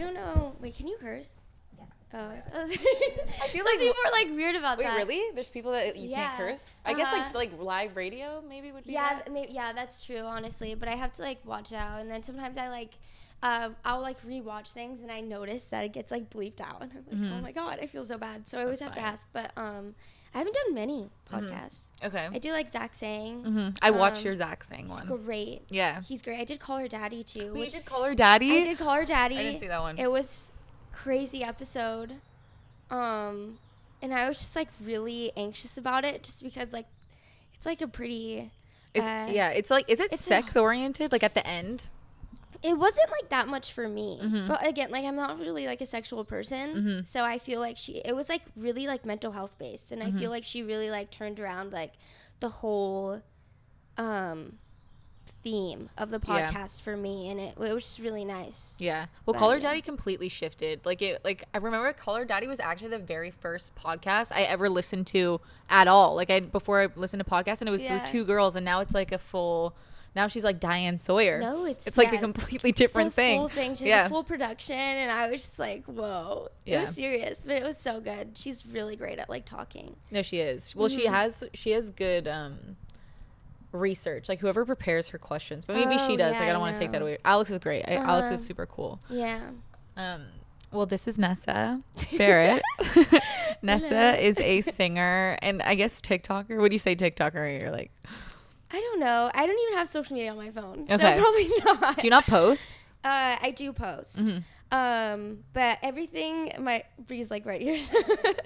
don't know. Wait, can you curse? Yeah. Oh, I feel some like people are like weird about wait, that. really? There's people that you can't curse? I guess like live radio maybe would be that. Yeah, that's true, honestly. But I have to like watch it out, and then sometimes I like, I'll like rewatch things, and I notice that it gets like bleeped out, and I'm like, oh my god, I feel so bad. So I always have to ask. But I haven't done many podcasts. Okay. I do like Zach Sang. I watched your Zach Sang one. It's great. Yeah. He's great. I did Call Her Daddy too. You did Call Her Daddy? I did Call Her Daddy. I didn't see that one. It was crazy episode. And I was just like really anxious about it just because like it's like a pretty it's like is it sex oriented like at the end? It wasn't like that much for me. But again, like I'm not really like a sexual person. So I feel like it was like really like mental health based, and I feel like she really like turned around like the whole theme of the podcast for me, and it was just really nice. Yeah. Well, Call Her Daddy completely shifted. Like I remember Call Her Daddy was actually the very first podcast I ever listened to at all. Like before I listened to podcasts, and it was through two girls, and now it's like a full. Now she's like Diane Sawyer. No, it's like a completely different thing. Full thing. She has a full production, and I was just like, whoa. It was serious, but it was so good. She's really great at like talking. No, she is. Well, she has good research. Like whoever prepares her questions, but maybe she does. Like I don't want to take that away. Alex is great. Alex is super cool. Yeah. Well, this is Nessa Barrett. Nessa is a singer and I guess TikToker. Would you say TikToker? You're like. I don't know. I don't even have social media on my phone, okay. So probably not. Do you not post? I do post. But everything, Bree's like right here.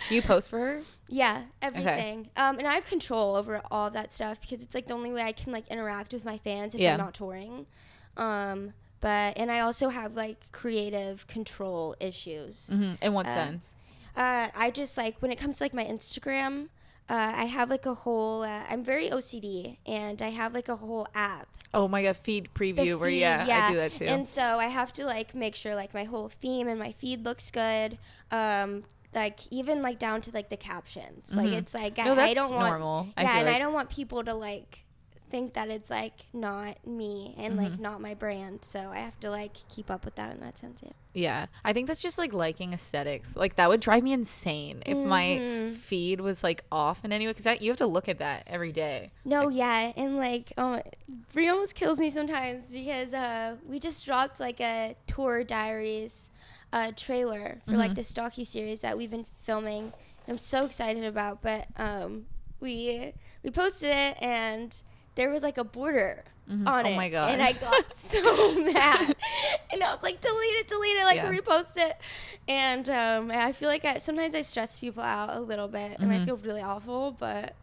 Do you post for her? Yeah, everything. Okay. And I have control over all of that stuff because it's like the only way I can like interact with my fans if I'm not touring. And I also have like creative control issues. In what sense? I just like when it comes to like my Instagram. I have like a whole, I'm very OCD, and I have like a whole app. Oh my God, feed preview where, I do that too. And so I have to like make sure like my whole theme and my feed looks good. Like even like down to like the captions. Like it's like, I don't want, normal. And I don't want people to like think that it's like not me and like not my brand. So I have to like keep up with that in that sense. Yeah, I think that's just like liking aesthetics. Like that would drive me insane if my feed was like off in any way, because you have to look at that every day. No, yeah, and like Brie almost kills me sometimes because we just dropped like a Tour Diaries trailer for like this docu-series that we've been filming. I'm so excited about, but we posted it and there was like a border on it. Oh my God. And I got so mad. And I was like, delete it, like repost it. And I feel like sometimes I stress people out a little bit and I feel really awful, but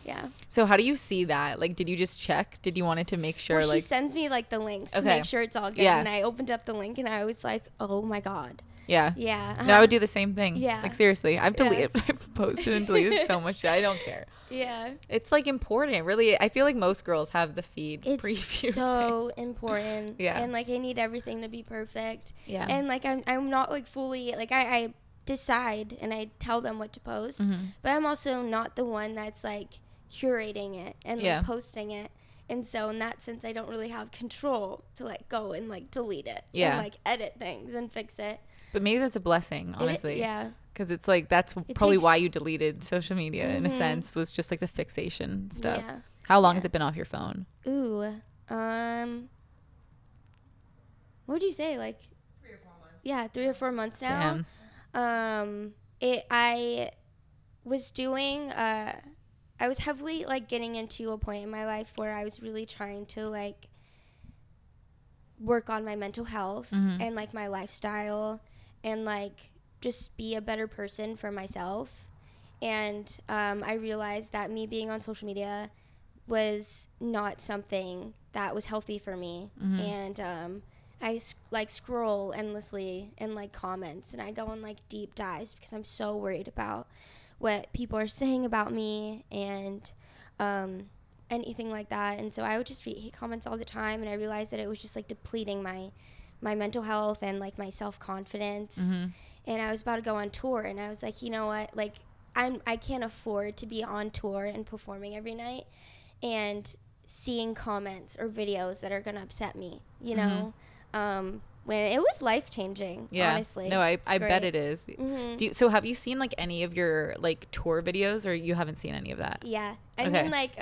yeah. So how do you see that? Like, did you just check? Did you want it to make sure? Well, she sends me like the links to make sure it's all good. And I opened up the link and I was like, oh my God. Yeah. Yeah. No, I would do the same thing. Yeah. Like seriously, I've posted and deleted so much shit. I don't care. Yeah. It's like important, really. I feel like most girls have the feed preview. It's so important. Yeah. And like I need everything to be perfect. Yeah. And like I'm not like fully like I decide and I tell them what to post, but I'm also not the one that's like curating it and like posting it. And so in that sense, I don't really have control to like go and like delete it and like edit things and fix it. But maybe that's a blessing, honestly. Yeah. Because it's like that's probably why you deleted social media in a sense, was just like the fixation stuff. Yeah. How long has it been off your phone? Ooh. What would you say? Like 3 or 4 months. Yeah, 3 or 4 months now. Damn. I was doing I was heavily like getting into a point in my life where I was really trying to like work on my mental health and like my lifestyle and like just be a better person for myself. And I realized that me being on social media was not something that was healthy for me. And I like scroll endlessly in like comments and I go on like deep dives because I'm so worried about what people are saying about me and anything like that. And so I would just read hate comments all the time, and I realized that it was just like depleting my mental health and like my self-confidence. And I was about to go on tour, and I was like, you know what, like I can't afford to be on tour and performing every night and seeing comments or videos that are gonna upset me, you know. when it was life-changing. Honestly, no, I bet it is. So have you seen like any of your like tour videos, or you haven't seen any of that? I mean, like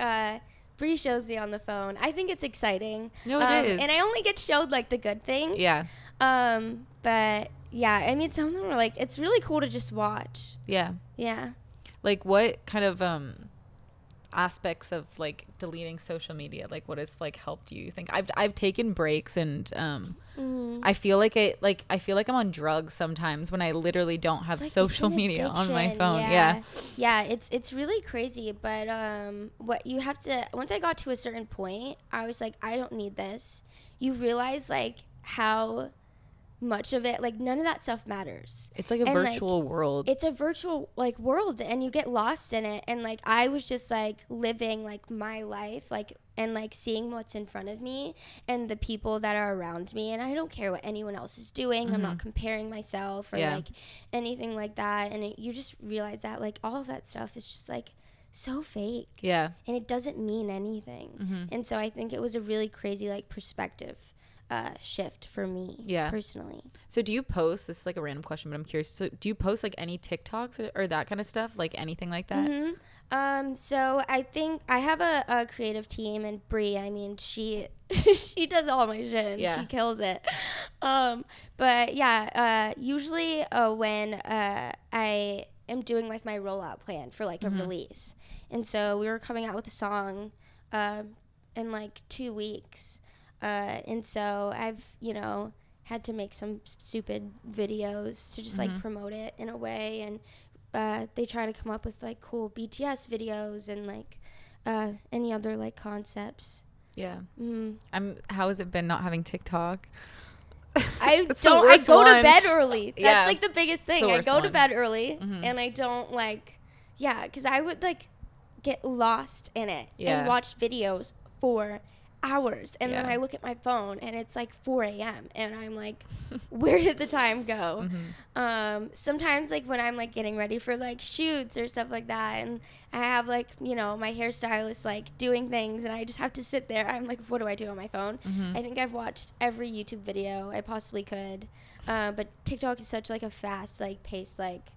Bree shows me on the phone. I think it's exciting. No, it is. And I only get showed like the good things. But yeah, I mean, some of them are like, it's really cool to just watch. Yeah. Like what kind of aspects of like deleting social media, like what has like helped you think? I've taken breaks, and I feel like I'm on drugs sometimes when I literally don't have social media on my phone. It's really crazy, but what you have to, once I got to a certain point, I was like, I don't need this. You realize like how much of it, like none of that stuff matters. It's like a virtual world. It's a virtual like world, and you get lost in it. And like I was just like living like my life, like, and like seeing what's in front of me and the people that are around me, and I don't care what anyone else is doing. I'm not comparing myself or like anything like that. And you just realize that like all of that stuff is just like so fake, and it doesn't mean anything. And so I think it was a really crazy like perspective shift for me personally. So do you post, this is like a random question, but I'm curious, so do you post like any TikToks or that kind of stuff, like anything like that? So I think I have a creative team, and Bree, I mean, she she does all my shit, and she kills it. But yeah, usually when I am doing like my rollout plan for like a release, and so we were coming out with a song in like 2 weeks. And so I've, had to make some stupid videos to just like promote it in a way. And they try to come up with like cool BTS videos and like any other like concepts. How has it been not having TikTok? I go to bed early. That's like the biggest thing. I go to bed early, and I don't like, because I would like get lost in it and watch videos for hours, and then I look at my phone and it's like 4 a.m. and I'm like, where did the time go? Sometimes like when I'm like getting ready for like shoots or stuff like that, and I have like my hairstylist like doing things, and I just have to sit there, I'm like, what do I do on my phone? I think I've watched every YouTube video I possibly could, but TikTok is such like a fast like paced like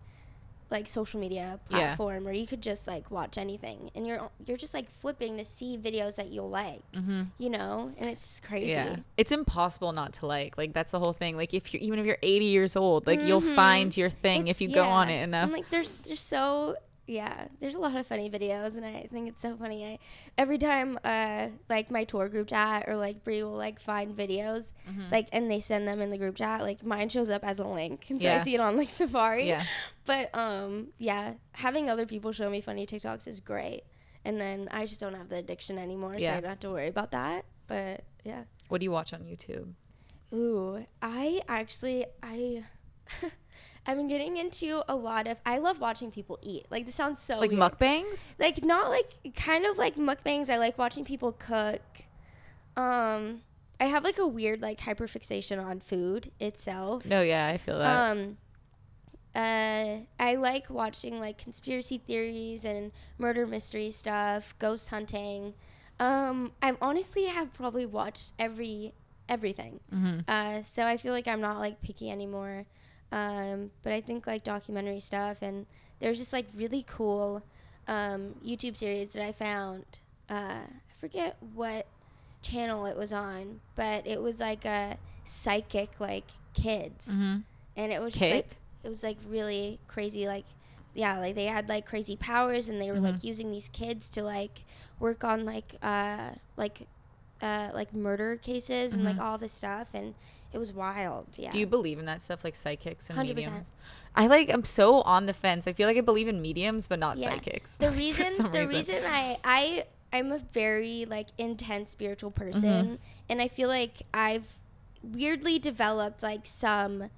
social media platform where you could just like watch anything, and you're just like flipping to see videos that you'll like, and it's just crazy. It's impossible not to like that's the whole thing. Like if you're 80 years old, like you'll find your thing if you go on it enough. And like there's a lot of funny videos, and I think it's so funny. Every time like my tour group chat or like Bree will like find videos like, and they send them in the group chat, like mine shows up as a link, and so I see it on like Safari. But having other people show me funny TikToks is great, and then I just don't have the addiction anymore, so I don't have to worry about that. But what do you watch on YouTube? I've been getting into a lot of, I love watching people eat. Like, this sounds so like weird. Mukbangs? Like, not like, kind of like mukbangs. I like watching people cook. I have like a weird like hyperfixation on food itself. No, I feel that. I like watching like conspiracy theories and murder mystery stuff, ghost hunting. I honestly have probably watched everything. So I feel like I'm not like picky anymore. But I think like documentary stuff, and there's this like really cool YouTube series that I found. I forget what channel it was on, but it was like a psychic like kids, and it was just, like, it was like really crazy, like like they had like crazy powers, and they were like using these kids to like work on like murder cases and like all this stuff, and it was wild. Do you believe in that stuff, like psychics and 100%. Mediums? I'm so on the fence. I feel like I believe in mediums, but not psychics. The reason I'm a very like intense spiritual person, and I feel like I've weirdly developed like some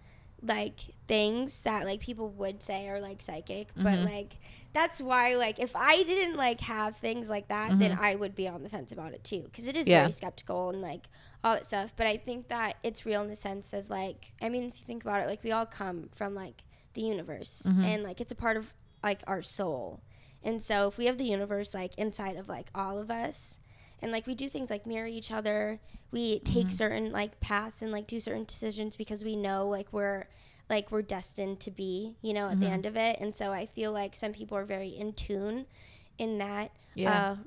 like things that like people would say are like psychic, but like that's why like if I didn't like have things like that, then I would be on the fence about it too, because it is very skeptical and like all that stuff. But I think that it's real in the sense as like, I mean, if you think about it, like we all come from like the universe, and like it's a part of like our soul, and so if we have the universe like inside of like all of us, And like we do things like mirror each other. We take certain like paths and like do certain decisions because we know like we're destined to be, you know, at the end of it. And so I feel like some people are very in tune in that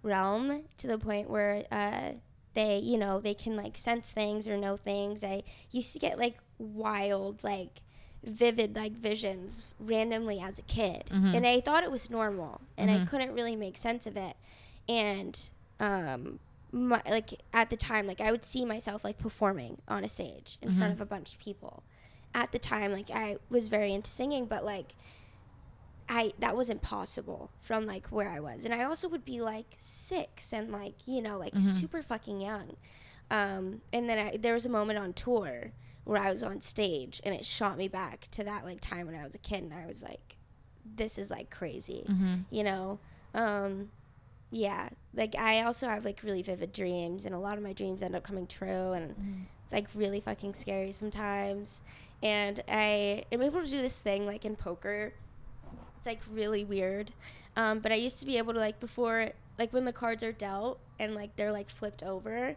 realm to the point where they, you know, they can like sense things or know things. I used to get like wild, like vivid like visions randomly as a kid, and I thought it was normal, and I couldn't really make sense of it. And like at the time, like I would see myself like performing on a stage in front of a bunch of people. At the time, like I was very into singing, but like that was impossible from like where I was. And I also would be like 6 and like, you know, like super fucking young. And then there was a moment on tour where I was on stage and it shot me back to that like time when I was a kid, and I was like, this is like crazy, you know? Yeah, like I also have like really vivid dreams, and a lot of my dreams end up coming true, and it's like really fucking scary sometimes. And I am able to do this thing like in poker. It's like really weird, but I used to be able to like before, like when the cards are dealt and like they're like flipped over,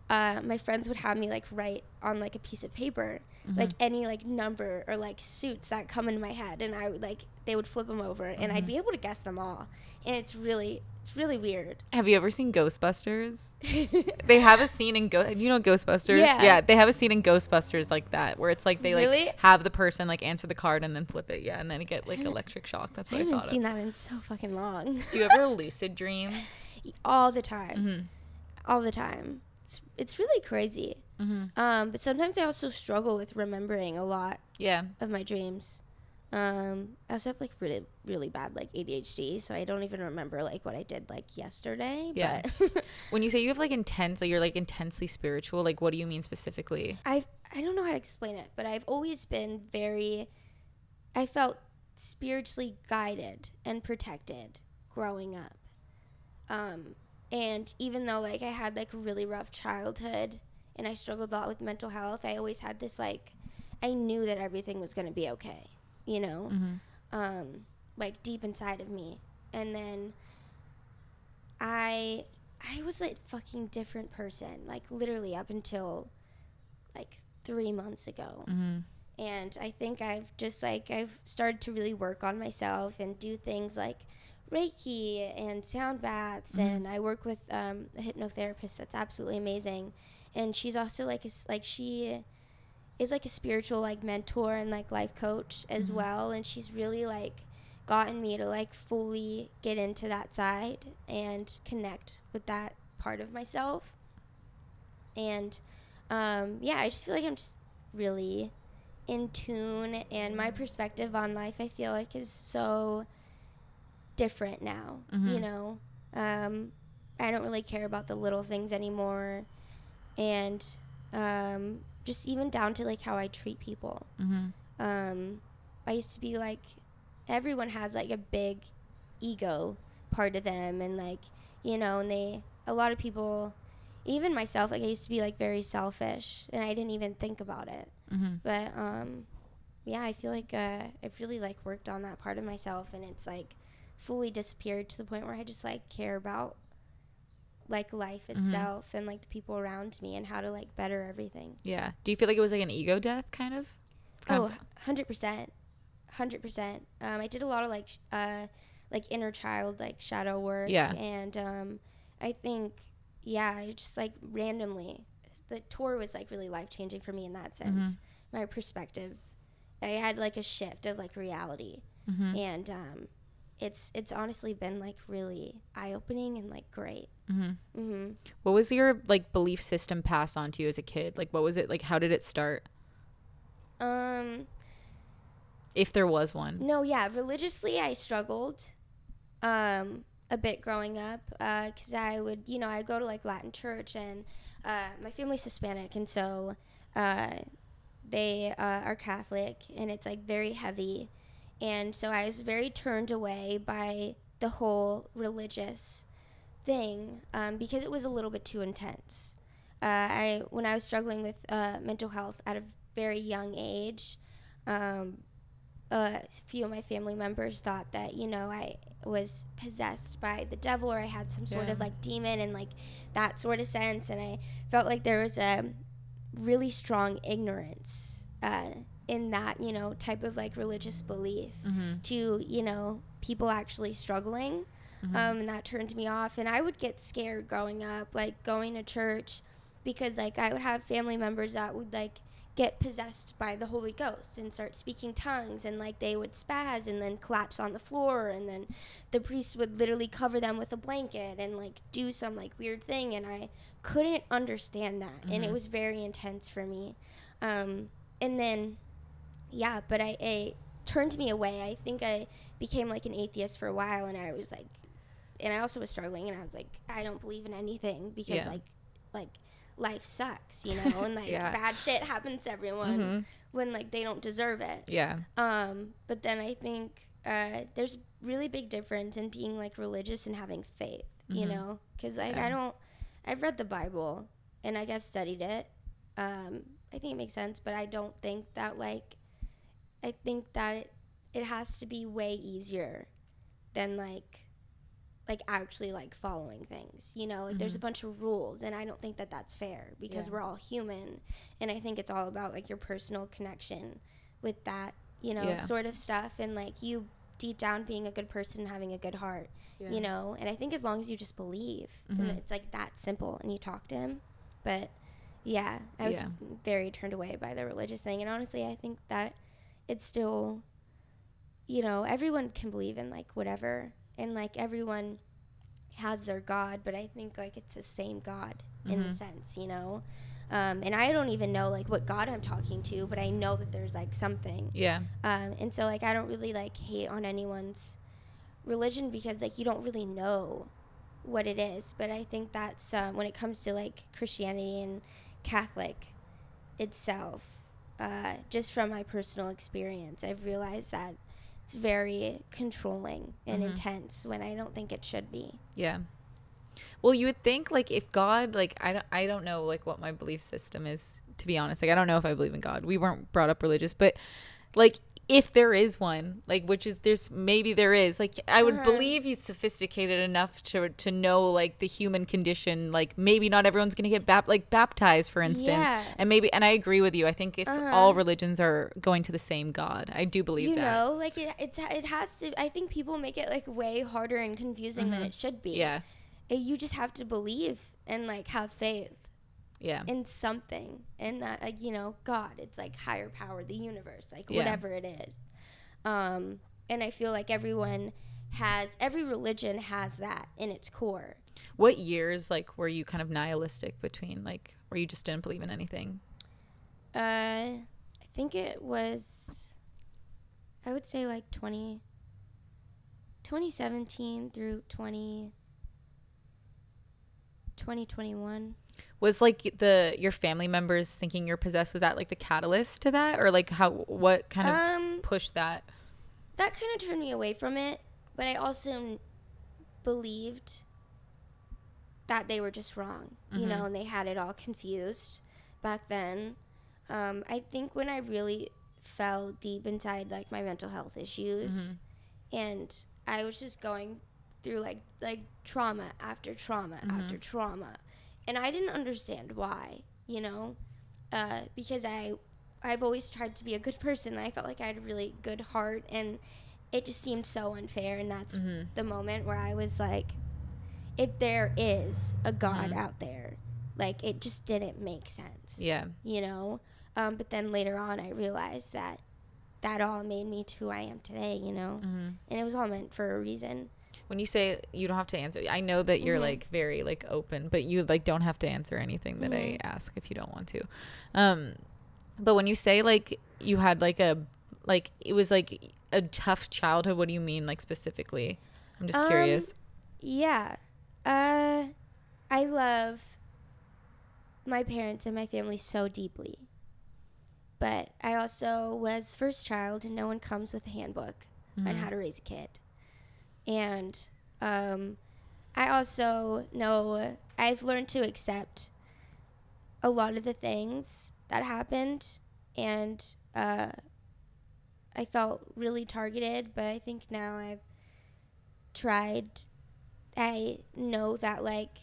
my friends would have me like write on like a piece of paper like any like number or like suits that come into my head, and I would like they would flip them over and I'd be able to guess them all, and it's really weird. Have you ever seen Ghostbusters? They have a scene in you know Ghostbusters? Yeah, they have a scene in Ghostbusters like that where it's like they like have the person like answer the card and then flip it, and then you get like electric shock. That's what I thought. I haven't seen that in so fucking long. Do you ever lucid dream? All the time. All the time. It's really crazy. But sometimes I also struggle with remembering a lot of my dreams. I also have like really, really bad like ADHD, so I don't even remember like what I did like yesterday. Yeah. But when you say you have like intense, like you're like intensely spiritual, like what do you mean specifically? I don't know how to explain it, but I've always been I felt spiritually guided and protected growing up. And even though like I had like a really rough childhood and I struggled a lot with mental health, I always had this like, I knew that everything was going to be okay, you know, like deep inside of me. And then I was like fucking different person, like literally up until like 3 months ago. And I think I've started to really work on myself and do things like Reiki and sound baths, and I work with a hypnotherapist that's absolutely amazing, and she's also like she is like a spiritual like mentor and like life coach as well, and she's really like gotten me to like fully get into that side and connect with that part of myself. And yeah, I just feel like I'm just really in tune, and my perspective on life I feel like is so different now. You know, I don't really care about the little things anymore, and just even down to like how I treat people. I used to be like, everyone has like a big ego part of them, and like, you know, and a lot of people, even myself, like I used to be like very selfish and I didn't even think about it. But yeah, I feel like I've really like worked on that part of myself, and it's like fully disappeared to the point where I just like care about like life itself and like the people around me and how to like better everything. Yeah. Do you feel like it was like an ego death kind of? 100%. I did a lot of like inner child like shadow work. Yeah. And I think I just like randomly, the tour was like really life-changing for me in that sense. My perspective, I had like a shift of like reality. And it's honestly been like really eye-opening and like great. What was your like belief system passed on to you as a kid? Like what was it like? How did it start? If there was one. No, yeah, religiously I struggled a bit growing up, because I would, you know, I go to like Latin church, and my family's Hispanic, and so they are Catholic, and it's like very heavy. And so I was very turned away by the whole religious thing, because it was a little bit too intense. When I was struggling with mental health at a very young age, a few of my family members thought that, you know, I was possessed by the devil, or I had some sort of like demon and like that sort of sense. And I felt like there was a really strong ignorance in that, you know, type of like religious belief to, you know, people actually struggling. And that turned me off. And I would get scared growing up, like going to church, because like I would have family members that would like get possessed by the Holy Ghost and start speaking tongues, and like they would spaz and then collapse on the floor, and then the priest would literally cover them with a blanket and like do some like weird thing, and I couldn't understand that. And it was very intense for me. And then but it turned me away. I think I became like an atheist for a while, and I was like, and I also was struggling, and I was like, I don't believe in anything, because like life sucks, you know, and like bad shit happens to everyone when like they don't deserve it. But then I think there's really big difference in being like religious and having faith, you know, because like I've read the Bible and like I've studied it. I think it makes sense, but I don't think that like, I think that it has to be way easier than like actually like following things, you know, like there's a bunch of rules, and I don't think that that's fair, because we're all human, and I think it's all about like your personal connection with that, you know, sort of stuff, and like you deep down being a good person, having a good heart, you know. And I think as long as you just believe, then it's like that simple, and you talk to him. But I was very turned away by the religious thing, and honestly I think that it's still, you know, everyone can believe in like whatever, and like everyone has their God, but I think like it's the same God in the sense, you know. And I don't even know like what God I'm talking to, but I know that there's like something. And so like I don't really like hate on anyone's religion, because like you don't really know what it is. But I think that's when it comes to like Christianity and Catholic itself, just from my personal experience, I've realized that it's very controlling and intense, when I don't think it should be. Well, you would think like if God, like I don't know like what my belief system is, to be honest. Like I don't know if I believe in God. We weren't brought up religious, but like if there is one, like, which is maybe there is, like I would believe he's sophisticated enough to know like the human condition. Like maybe not everyone's gonna get baptized, for instance, and I agree with you. I think if all religions are going to the same God, I do believe that. You know, like it has to. I think people make it like way harder and confusing than it should be. You just have to believe and like have faith. In something, and that, like, you know, God, it's like higher power, the universe, like whatever it is. And I feel like every religion has that in its core. What years like were you kind of nihilistic between, like, where you just didn't believe in anything? I think it was, I would say like 2017 through 2021. Was like your family members thinking you're possessed, was that like the catalyst to that, or like what kind of pushed that? That kind of turned me away from it, but I also believed that they were just wrong, you know, and they had it all confused back then. I think when I really fell deep inside like my mental health issues, and I was just going through like trauma after trauma after trauma. And I didn't understand why, you know, because I've always tried to be a good person. And I felt like I had a really good heart, and it just seemed so unfair. And that's the moment where I was like, if there is a God out there, like it just didn't make sense. You know, but then later on I realized that all made me to who I am today, you know, and it was all meant for a reason. When you say you don't have to answer, I know that you're like very like open, but you like don't have to answer anything that I ask if you don't want to. But when you say like you had like it was like a tough childhood, what do you mean like specifically? I'm just curious. I love my parents and my family so deeply, but I also was first child, and no one comes with a handbook on how to raise a kid. And I also know I've learned to accept a lot of the things that happened, and I felt really targeted, but I think now I know that, like,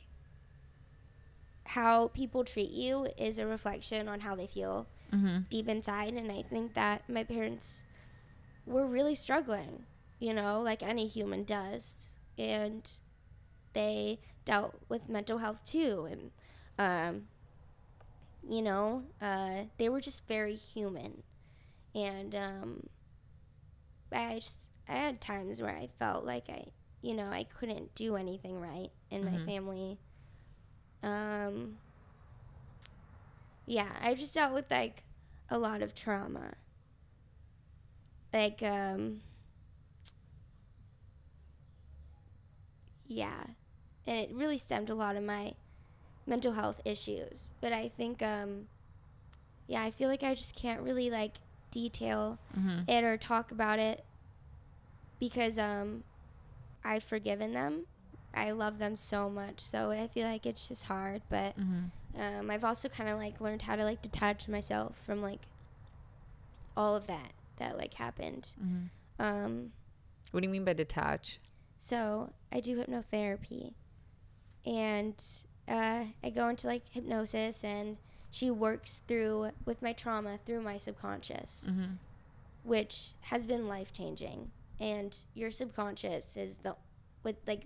how people treat you is a reflection on how they feel deep inside. And I think that my parents were really struggling, you know, like any human does. And they dealt with mental health too. And, you know, they were just very human. And I had times where I felt like I couldn't do anything right in my family. Yeah, I just dealt with, like, a lot of trauma. Like, yeah. And it really stemmed a lot of my mental health issues. But I think, I feel like I just can't really, like, detail it or talk about it because I've forgiven them. I love them so much, so I feel like it's just hard. But I've also kind of, like, learned how to, like, detach myself from, like, all of that like happened. What do you mean by detach? So I do hypnotherapy, and I go into, like, hypnosis, and she works with my trauma through my subconscious, which has been life-changing. And your subconscious is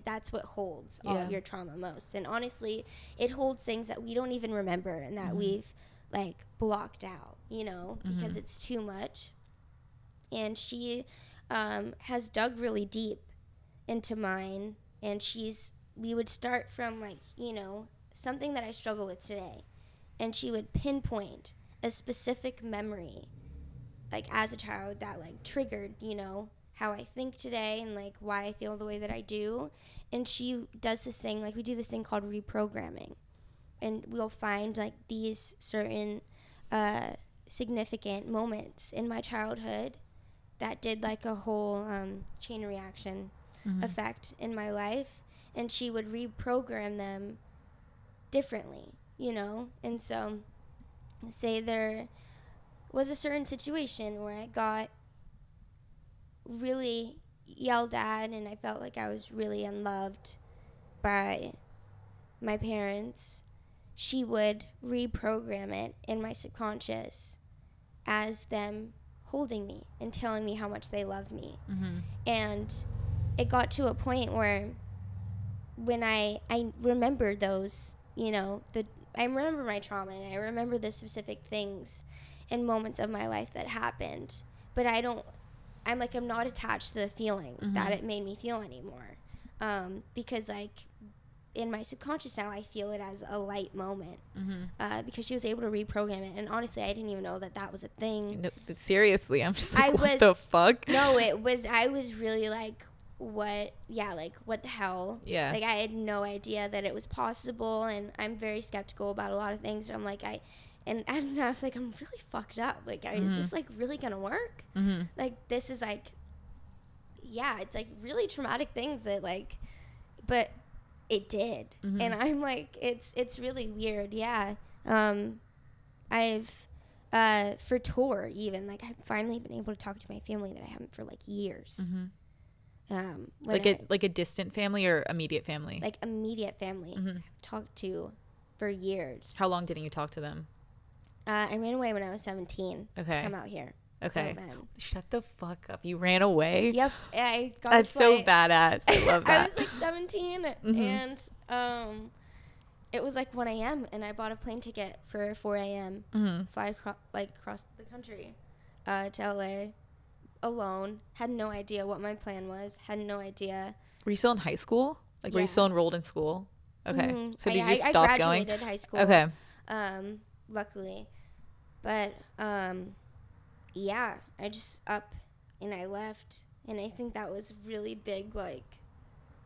that's what holds all of your trauma most. And honestly, it holds things that we don't even remember and that we've, like, blocked out, you know, because it's too much. And she has dug really deep into mine, and we would start from, like, you know, something that I struggle with today, and she would pinpoint a specific memory, like, as a child that, like, triggered, you know, how I think today and, like, why I feel the way that I do. And she does this thing, like, we do this thing called reprogramming, and we'll find, like, these certain significant moments in my childhood that did, like, a whole chain reaction effect in my life, and she would reprogram them differently, you know. And so say there was a certain situation where I got really yelled at and I felt like I was really unloved by my parents, she would reprogram it in my subconscious as them holding me and telling me how much they love me. And it got to a point where when I remember those, you know, I remember my trauma and I remember the specific things and moments of my life that happened, but I'm not attached to the feeling that it made me feel anymore. Because, like, in my subconscious now, I feel it as a light moment because she was able to reprogram it. And honestly, I didn't even know that was a thing. No, seriously, I'm just like, what the fuck? No, I was really like, what the hell? Yeah. Like, I had no idea that it was possible, and I'm very skeptical about a lot of things. So I'm like, I was like, I'm really fucked up. Like, is this, like, really gonna work? Like, this is, like, yeah, it's, like, really traumatic things that, like, but it did. And I'm like, it's really weird. Yeah. I've for tour even, like, I've finally been able to talk to my family that I haven't for, like, years. Like a distant family or immediate family? Like, immediate family. Talked to for years. How long didn't you talk to them? I ran away when I was 17 to come out here. Okay. Shut the fuck up. You ran away? Yep. I got That's so badass. I love that. I was, like, 17 and it was, like, 1 a.m. and I bought a plane ticket for 4 a.m. Fly across the country to LA alone. Had no idea what my plan was. Had no idea. Were you still in high school? Like, were you still enrolled in school? Okay. So did you just stop going? I graduated high school. Okay. Luckily. But yeah, I just up and I left, and I think that was really big, like,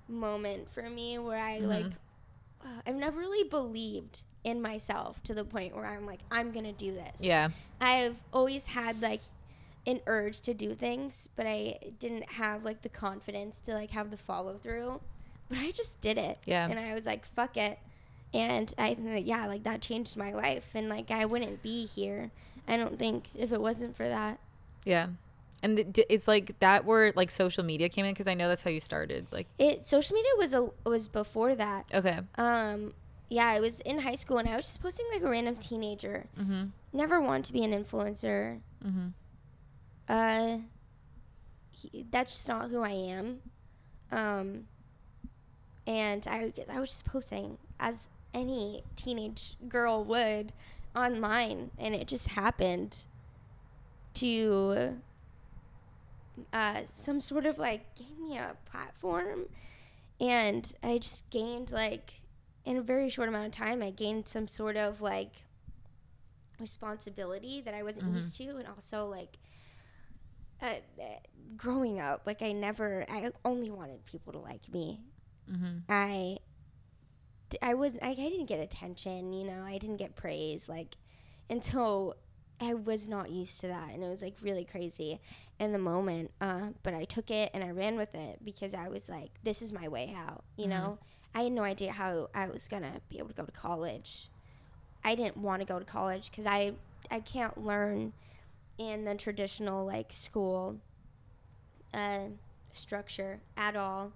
moment for me where I like I've never really believed in myself to the point where I'm like, I'm gonna do this. Yeah. I've always had, like, an urge to do things, but I didn't have, like, the confidence to, like, have the follow through. But I just did it. Yeah. And I was like, fuck it. And like, that changed my life. And, like, I wouldn't be here, I don't think, if it wasn't for that. Yeah. And it's like that where like social media came in, because I know that's how you started. Like social media was before that. Okay. Yeah, I was in high school and I was just posting like a random teenager. Never wanted to be an influencer. That's just not who I am. And I was just posting as any teenage girl would online, and it just happened to some sort of like gave me a platform, and I just gained like in a very short amount of time I gained some sort of like responsibility that I wasn't used to, and also like growing up, like I only wanted people to like me. I didn't get attention, you know, I didn't get praise like until I was not used to that, and it was like really crazy in the moment, but I took it and I ran with it because I was like, this is my way out, you know. I had no idea how I was gonna be able to go to college. I didn't want to go to college because I can't learn in the traditional like school structure at all.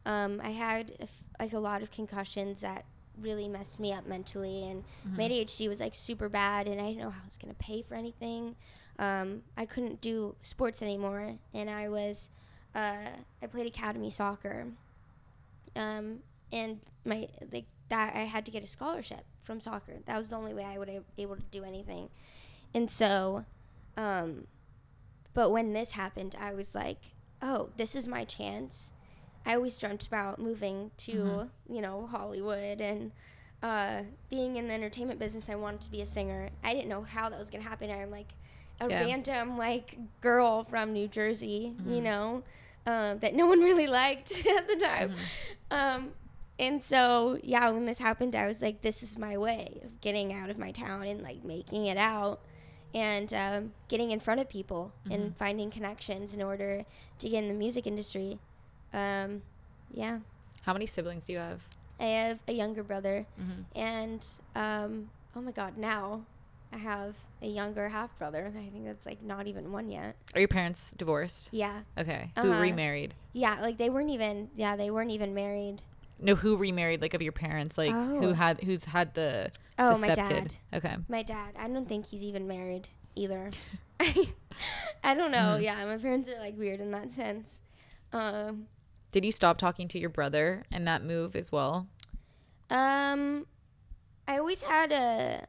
I had like a lot of concussions that really messed me up mentally, and my ADHD was like super bad, and I didn't know how I was going to pay for anything. I couldn't do sports anymore, and I played academy soccer, and I had to get a scholarship from soccer. That was the only way I would be able to do anything. And so but when this happened, I was like, oh, this is my chance. I always dreamt about moving to, you know, Hollywood and being in the entertainment business. I wanted to be a singer. I didn't know how that was going to happen. I'm like a random like girl from New Jersey, you know, that no one really liked at the time. And so, yeah, when this happened, I was like, this is my way of getting out of my town and like making it out, and getting in front of people and finding connections in order to get in the music industry. Yeah. How many siblings do you have? I have a younger brother, and oh my God, now I have a younger half brother. I think that's like not even one yet. Are your parents divorced? Yeah. Okay. Who remarried? Yeah, like they weren't even married. No, who remarried? Like of your parents, like who's had the my step dad. Kid? Okay. My dad. I don't think he's even married either. I don't know. Yeah, my parents are like weird in that sense. Did you stop talking to your brother in that move as well? I always had a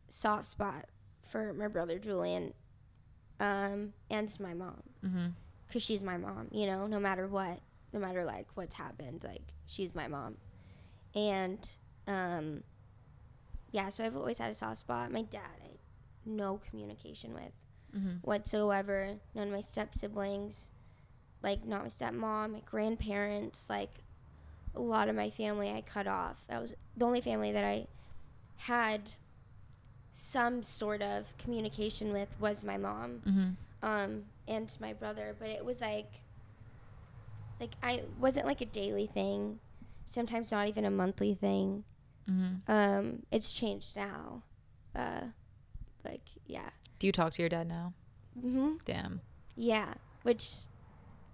soft spot for my brother Julian, and my mom, because she's my mom. You know, no matter what, no matter like what's happened, like she's my mom, and yeah. So I've always had a soft spot. My dad, I had no communication with whatsoever. None of my step siblings. Like, not my stepmom, my grandparents, like, a lot of my family I cut off. That was the only family that I had some sort of communication with was my mom, and my brother. But it was like I wasn't like a daily thing, sometimes not even a monthly thing. It's changed now. Like, yeah. Do you talk to your dad now? Damn. Yeah, which...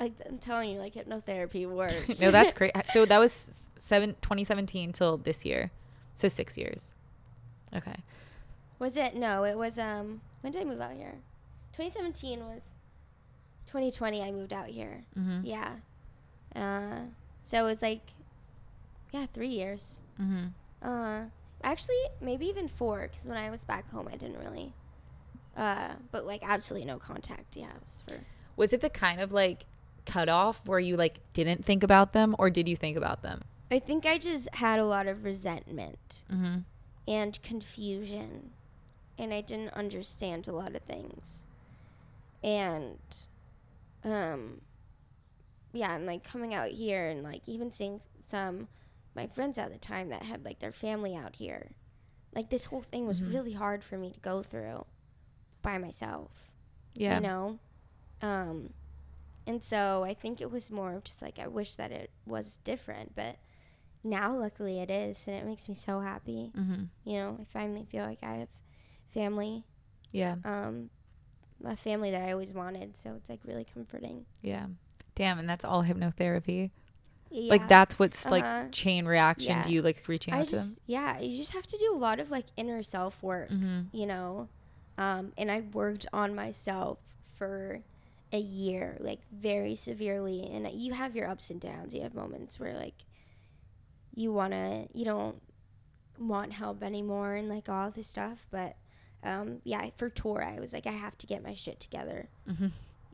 Like, I'm telling you, like, hypnotherapy works. No, that's great. So that was 2017 till this year. So 6 years. Okay. Was it? No, it was, when did I move out here? 2017 was 2020 I moved out here. Yeah. So it was like, yeah, 3 years. Actually, maybe even 4, because when I was back home, I didn't really, but, like, absolutely no contact. Yeah, it was for... Was it the kind of, like, cutoff where you like didn't think about them, or did you think about them? I think I just had a lot of resentment and confusion, and I didn't understand a lot of things, and yeah, and like coming out here and like even seeing some my friends at the time that had like their family out here, like this whole thing was really hard for me to go through by myself. You know. And so I think it was more of just like, I wish that it was different, but now luckily it is, and it makes me so happy. You know, I finally feel like I have family. Yeah. a family that I always wanted. So it's like really comforting. Yeah. Damn. And that's all hypnotherapy. Yeah. Like that's what's like chain reaction to you like reaching out to them. Yeah, you just have to do a lot of like inner self work, you know. And I worked on myself for a year, like very severely. And you have your ups and downs. You have moments where like you don't want help anymore and like all this stuff. But yeah, for tour, I was like, I have to get my shit together.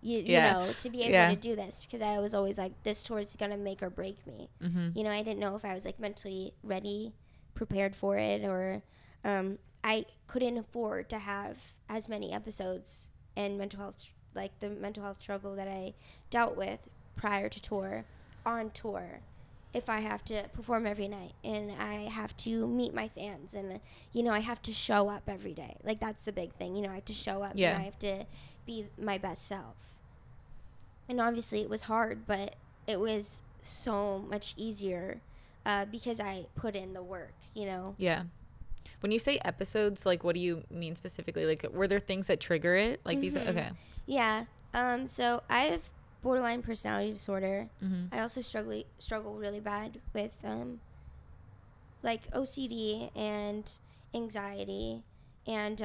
You know, to be able to do this, because I was always like, this tour is gonna make or break me. You know, I didn't know if I was like mentally ready, prepared for it, or I couldn't afford to have as many episodes and mental health, like the mental health struggle that I dealt with prior to tour, on tour. If I have to perform every night and I have to meet my fans and, you know, I have to show up every day. Like, that's the big thing. You know, I have to show up and I have to be my best self. And obviously it was hard, but it was so much easier because I put in the work, you know? Yeah. When you say episodes, like, what do you mean specifically? Like, were there things that trigger it? Like these? Okay. Yeah. So I have borderline personality disorder. I also struggle really bad with like OCD and anxiety and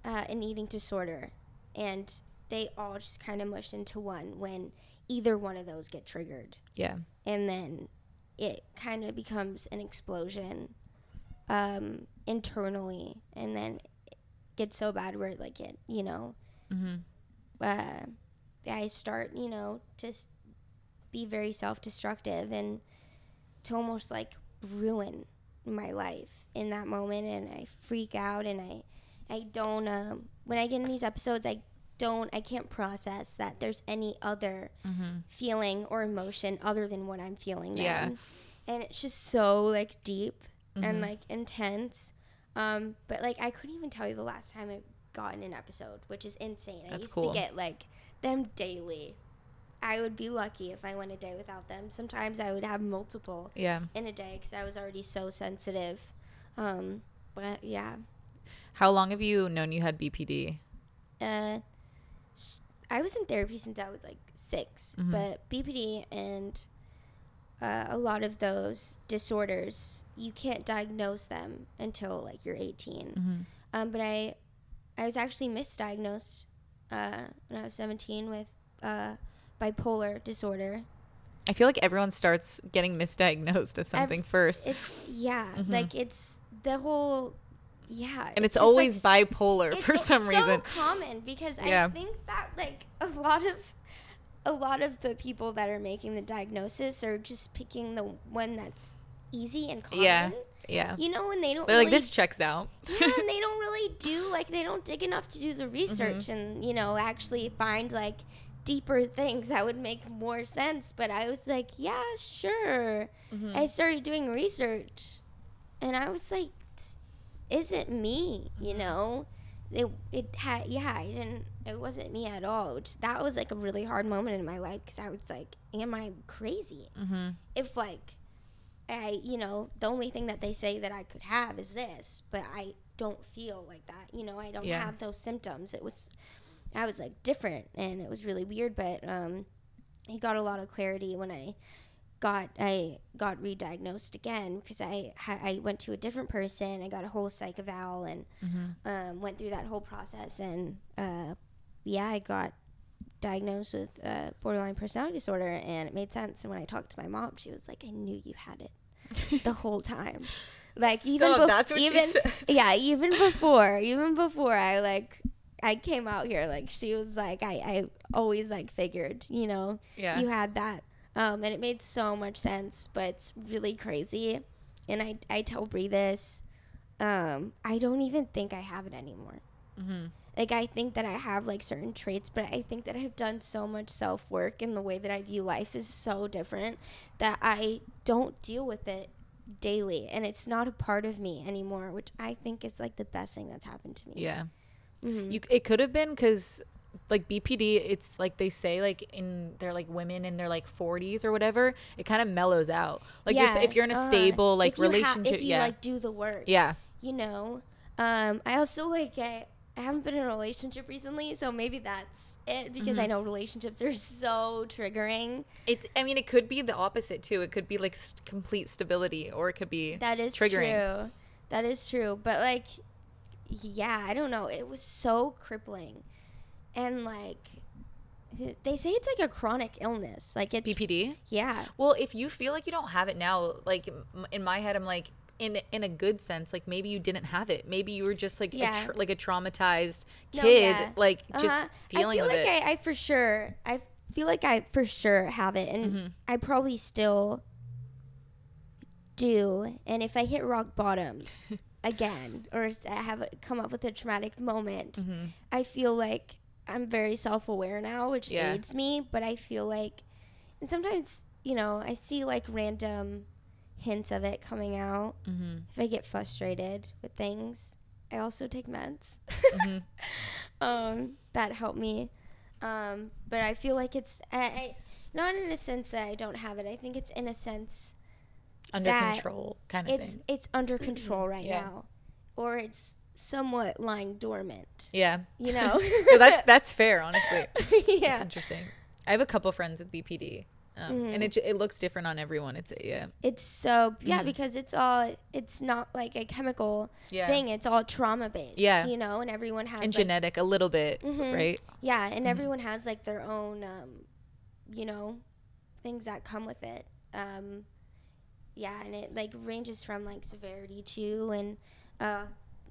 an eating disorder, and they all just kind of mush into one when either one of those get triggered. Yeah. And then it kind of becomes an explosion internally, and then it gets so bad where like it, you know, I start, you know, to be very self-destructive and to almost like ruin my life in that moment, and I freak out, and I don't when I get in these episodes, I can't process that there's any other feeling or emotion other than what I'm feeling then. And it's just so like deep and like intense, but like I couldn't even tell you the last time I got in an episode, which is insane. I used to get like them daily. I would be lucky if I went a day without them. Sometimes I would have multiple in a day because I was already so sensitive. But yeah. How long have you known you had BPD? I was in therapy since I was like 6, but BPD and a lot of those disorders, you can't diagnose them until like you're 18. But I was actually misdiagnosed when I was 17 with bipolar disorder. I feel like everyone starts getting misdiagnosed as something first. It's like it's the whole and it's always like, bipolar for some reason. It's so common because I think that like a lot of the people that are making the diagnosis are just picking the one that's easy and common. You know, and they're like, this checks out. And they don't really they don't dig enough to do the research and, you know, actually find like deeper things that would make more sense. But I was like, yeah, sure. I started doing research and I was like, this isn't me, you know? It wasn't me at all. That was like a really hard moment in my life because I was like, am I crazy? If like you know, the only thing that they say that I could have is this, but I don't feel like that, you know, I don't have those symptoms. I was like different, and it was really weird, but I got a lot of clarity when I got re-diagnosed again, because I went to a different person. I got a whole psych eval and went through that whole process, and I got diagnosed with borderline personality disorder, and it made sense. And when I talked to my mom, she was like, I knew you had it the whole time. Like even before I came out here, like she was like, I always like figured, you know, you had that. And it made so much sense, but it's really crazy. And I tell Bree this, I don't even think I have it anymore. Like, I think that I have, like, certain traits, but I think that I've done so much self-work, and the way that I view life is so different that I don't deal with it daily, and it's not a part of me anymore, which I think is, like, the best thing that's happened to me. Yeah. It could have been because, like, BPD, it's, like, they say, like, they're, like, women in their, like, 40s or whatever, it kind of mellows out. Like, if you're in a stable, like, relationship. If you, like, do the work. Yeah. You know? I also, like, I haven't been in a relationship recently, so maybe that's it, because I know relationships are so triggering. It could be the opposite too. It could be like complete stability, or it could be triggering. That is true. But like, yeah, I don't know. It was so crippling. And like, they say it's like a chronic illness. Like it's BPD? Yeah. Well, if you feel like you don't have it now, like in my head, I'm like, in a good sense, like maybe you didn't have it. Maybe you were just like a traumatized kid, like just dealing with it. I feel like I for sure have it, and I probably still do. And if I hit rock bottom again, or I have come up with a traumatic moment, I feel like I'm very self-aware now, which aids me. But I feel like, and sometimes, you know, I see like random hints of it coming out. If I get frustrated with things, I also take meds that help me, but I feel like it's not in a sense that I don't have it. I think it's in a sense under control kind of thing. It's under control right now, or it's somewhat lying dormant, you know. that's fair, honestly. That's interesting. I have a couple friends with BPD. And it looks different on everyone. It's so because it's not like a chemical thing. It's all trauma based, you know, and everyone has and like, genetic a little bit, right? Yeah, and everyone has like their own, you know, things that come with it. And it like ranges from like severity too, and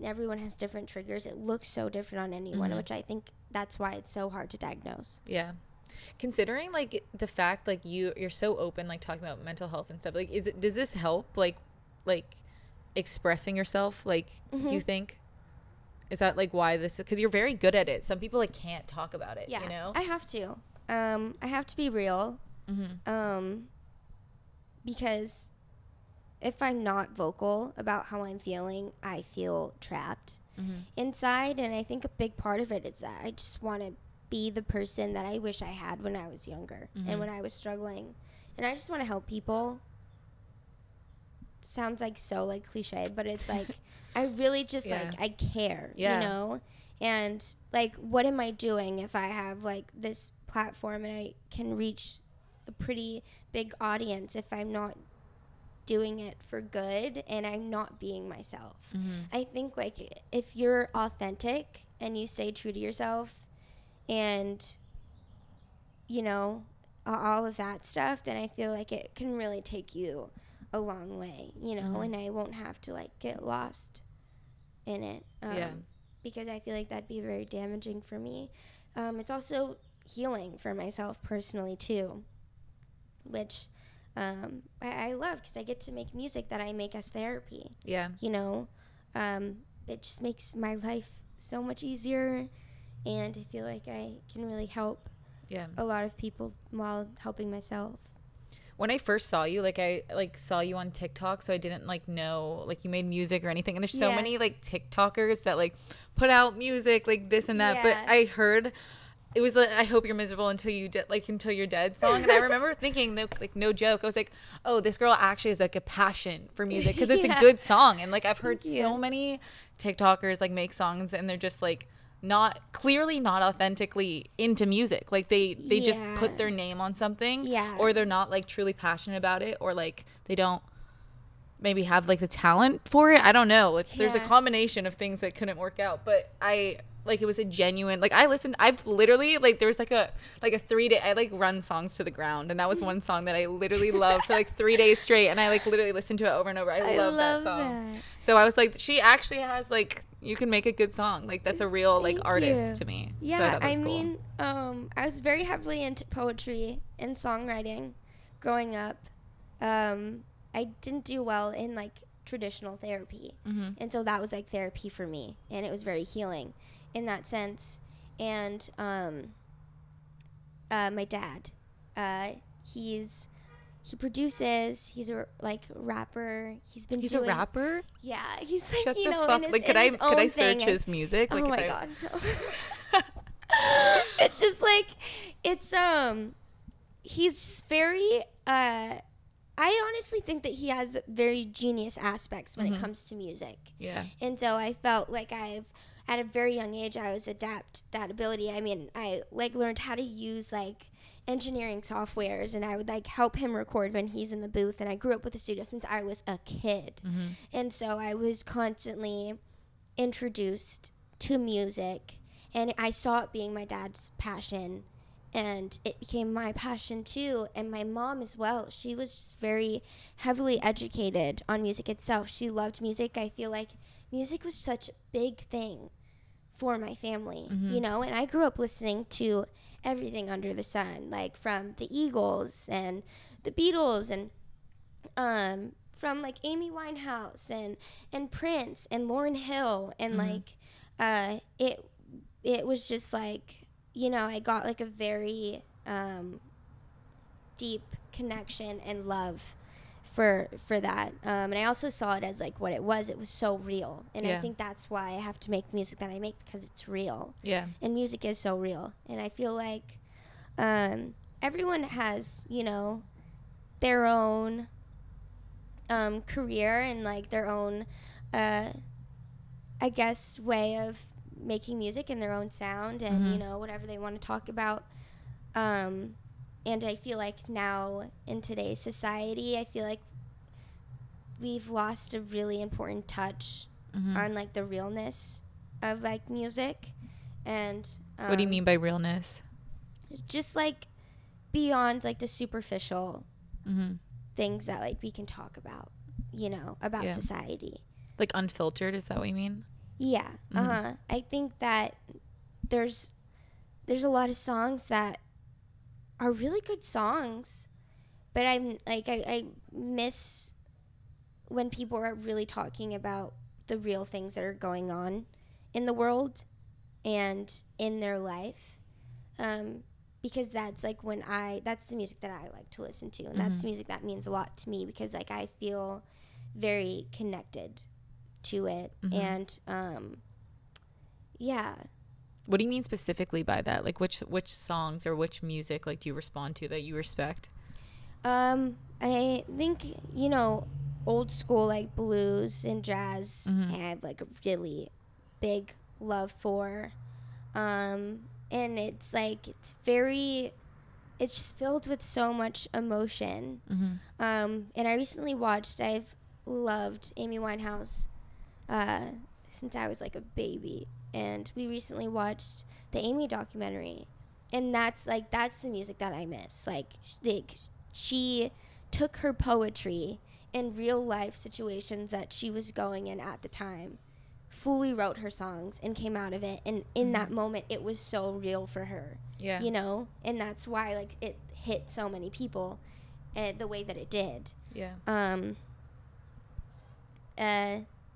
everyone has different triggers. It looks so different on anyone, which I think that's why it's so hard to diagnose. Yeah. Considering like the fact like you're so open, like talking about mental health and stuff, like does this help like expressing yourself, like do you think, is that like why this, because you're very good at it? Some people like can't talk about it, you know. I have to be real, because if I'm not vocal about how I'm feeling, I feel trapped inside. And I think a big part of it is that I just want to be the person that I wish I had when I was younger and when I was struggling. And I just want to help people. Sounds like so like cliche, but it's like I really just like I care, you know? And like, what am I doing if I have like this platform and I can reach a pretty big audience if I'm not doing it for good and I'm not being myself? I think like if you're authentic and you stay true to yourself and, you know, all of that stuff, then I feel like it can really take you a long way, you know, and I won't have to like get lost in it, because I feel like that'd be very damaging for me. It's also healing for myself personally too, which I love, because I get to make music that I make as therapy. You know, it just makes my life so much easier. And I feel like I can really help a lot of people while helping myself. When I first saw you, like I like saw you on TikTok, so I didn't like know like you made music or anything. And there's so many like TikTokers that like put out music like this and that. But I heard it was like, I hope you're miserable until you're dead song. And I remember thinking, no joke, I was like, oh, this girl actually has like a passion for music, because it's a good song. And like I've heard so many TikTokers like make songs and they're just like not authentically into music. Like they just put their name on something, or they're not like truly passionate about it, or like they don't maybe have like the talent for it. I don't know. There's a combination of things that couldn't work out. But it was a genuine, like I've literally like there was like a 3 day, I like run songs to the ground, and that was one song that I literally loved for like 3 days straight, and I like literally listened to it over and over. I love that song. So I was like, she actually has like, you can make a good song. Like that's a real like artist to me. Yeah, so I mean, I was very heavily into poetry and songwriting growing up. I didn't do well in like traditional therapy, and so that was like therapy for me, and it was very healing in that sense. And my dad, he produces. He's a like rapper. He's a rapper. Yeah, he's like, Shut you know, fuck. in his, like could I search his music? Oh like, my god, no. It's just like it's he's very I honestly think that he has very genius aspects when it comes to music. Yeah. And so I felt like I've at a very young age, I was adapt that ability. I mean, I like learned how to use like engineering softwares, and I would like help him record when he's in the booth. And I grew up with a studio since I was a kid. And so I was constantly introduced to music, and I saw it being my dad's passion, and it became my passion too. And my mom as well, she was just very heavily educated on music itself. She loved music. I feel like music was such a big thing for my family, you know, and I grew up listening to everything under the sun, like from the Eagles and the Beatles, and from like Amy Winehouse and Prince and Lauryn Hill, and like it was just like, you know, I got like a very deep connection and love for that, and I also saw it as like what it was so real, and I think that's why I have to make the music that I make, because it's real, and music is so real. And I feel like everyone has, you know, their own career and like their own I guess way of making music and their own sound, and you know, whatever they want to talk about. And I feel like now in today's society, I feel like we've lost a really important touch on like the realness of like music. And what do you mean by realness? Just like beyond like the superficial things that like we can talk about, you know, about society. Like unfiltered, is that what you mean? Yeah. I think that there's a lot of songs that are really good songs, but I'm like, I miss when people are really talking about the real things that are going on in the world and in their life, because that's like that's the music that I like to listen to, and that's music that means a lot to me, because like I feel very connected to it. And what do you mean specifically by that? Like which songs or which music like do you respond to that you respect? I think, you know, old school like blues and jazz I have like a really big love for, and it's like it's just filled with so much emotion. And I recently I've loved Amy Winehouse since I was like a baby, and we recently watched the Amy documentary, and that's the music that I miss. Like she took her poetry in real life situations that she was going in at the time, fully wrote her songs and came out of it, and in that moment it was so real for her, you know, and that's why like it hit so many people the way that it did.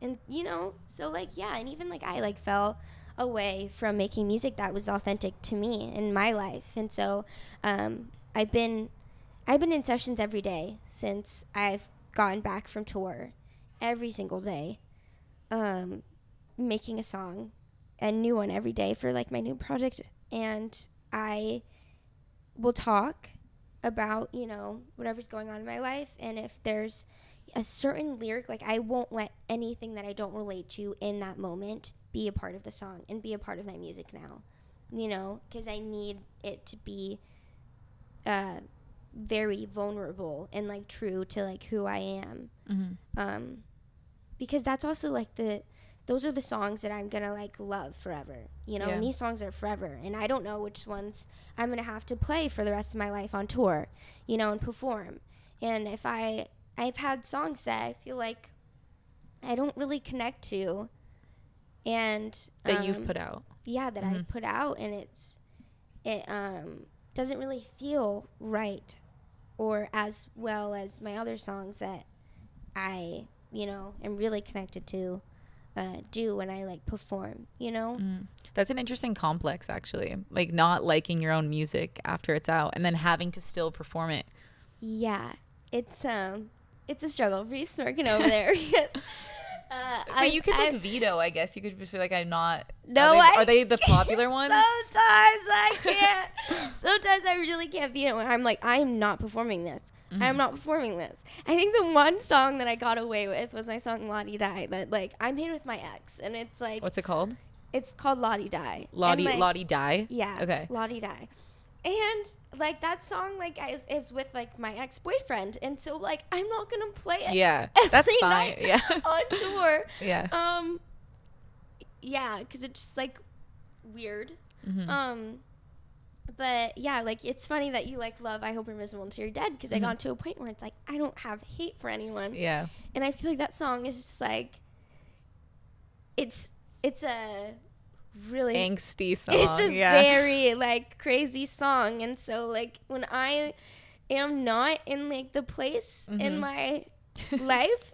And you know, so like and even like I like fell away from making music that was authentic to me in my life. And so I've been in sessions every day since I've gotten back from tour, every single day, making a song, a new one every day for like my new project. And I will talk about, you know, whatever's going on in my life, and if there's a certain lyric, like I won't let anything that I don't relate to in that moment be a part of the song and be a part of my music now, you know, because I need it to be very vulnerable and like true to like who I am. Because that's also like those are the songs that I'm gonna like love forever, you know, and these songs are forever, and I don't know which ones I'm gonna have to play for the rest of my life on tour, you know, and perform. And if I've had songs that I feel like I don't really connect to, and that you've put out. That I've put out, and it doesn't really feel right or as well as my other songs that I, you know, am really connected to do when I like perform, you know. That's an interesting complex, actually, like not liking your own music after it's out and then having to still perform it. It's a struggle. Bree's smirking over there. But you could like veto, I guess. You could just be like, I'm not. No, are they the popular ones? Sometimes I can't. Sometimes I really can't veto when I'm like, I'm not performing this. I'm not performing this. I think the one song that I got away with was my song La Di Die, that like I made with my ex, and it's like, what's it called? It's called Lottie Die. Lottie Die? Yeah. Okay. Lottie Die. And like that song like is with like my ex-boyfriend, and so like I'm not gonna play it. Yeah, that's fine. Yeah. On tour. Yeah. Yeah, because it's just like weird. Mm-hmm. But yeah, like it's funny that you like love I Hope You're Miserable Until You're Dead, because I got to a point where it's like I don't have hate for anyone. Yeah. And I feel like that song is just like it's a really angsty song. It's a very like crazy song, and so like when I am not in like the place in my life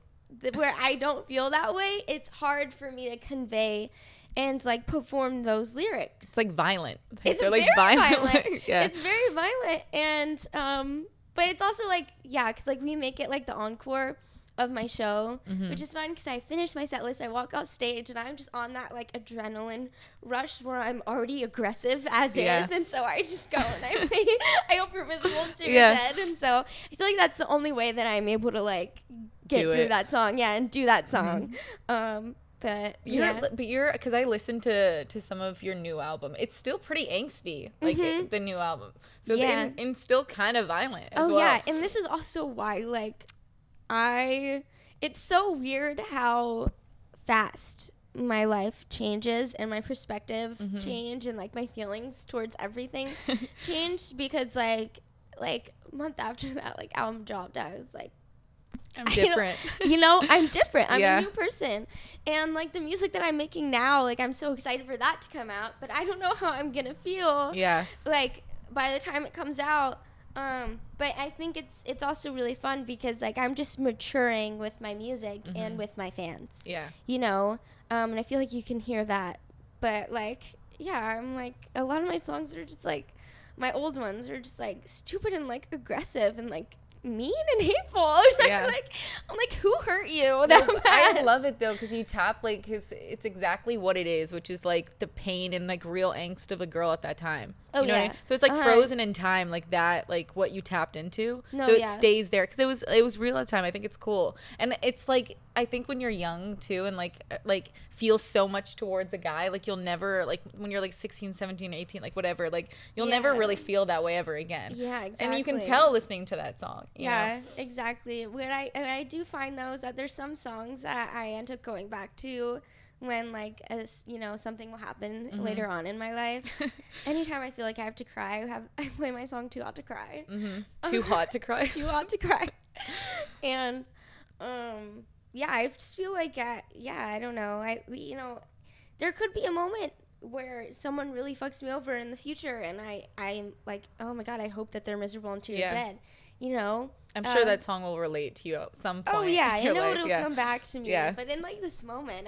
where I don't feel that way, it's hard for me to convey and like perform those lyrics. It's like violent. It's like very violent. Yeah. It's very violent, and but it's also like because like we make it like the encore of my show, which is fun because I finish my set list, I walk off stage, and I'm just on that like adrenaline rush where I'm already aggressive as is, and so I just go and I play I Hope You're Miserable Until You're Dead, and so I feel like that's the only way that I'm able to like get through that song, and do that song. But you're because I listened to some of your new album. It's still pretty angsty, like the new album. So and still kind of violent as well. Yeah, and this is also why like it's so weird how fast my life changes and my perspective change, and like my feelings towards everything changed, because like a month after that like album dropped, I was like, I'm different. I'm different. I'm a new person. And like the music that I'm making now, like I'm so excited for that to come out, but I don't know how I'm gonna feel like by the time it comes out. But I think it's also really fun because like I'm just maturing with my music and with my fans. Yeah. And I feel like you can hear that. But like, I'm like, a lot of my songs are just like, my old ones are just like stupid and like aggressive and like mean and hateful. I'm like, who hurt you? I love it though, because you tap because it's exactly what it is, which is like the pain and like real angst of a girl at that time. You know what I mean? So it's like frozen in time, like that, like what you tapped into. So it stays there because it was real at the time. I think it's cool, and it's like I think when you're young too, and like feel so much towards a guy, like you'll never like when you're like 16, 17, 18, like whatever, like you'll never really feel that way ever again. Yeah, exactly. And you can tell listening to that song. You know? Exactly. When I do find those that there's some songs that I end up going back to when like something will happen later on in my life. Anytime I feel like I have to cry, I play my song Too Hot to Cry. Too Hot to Cry. Too Hot to Cry. And I just feel like I don't know, there could be a moment where someone really fucks me over in the future, and I'm like, oh my god, I hope that they're miserable until you're dead. I'm sure that song will relate to you at some point. Oh yeah, I know it'll come back to me. Yeah. But in like this moment,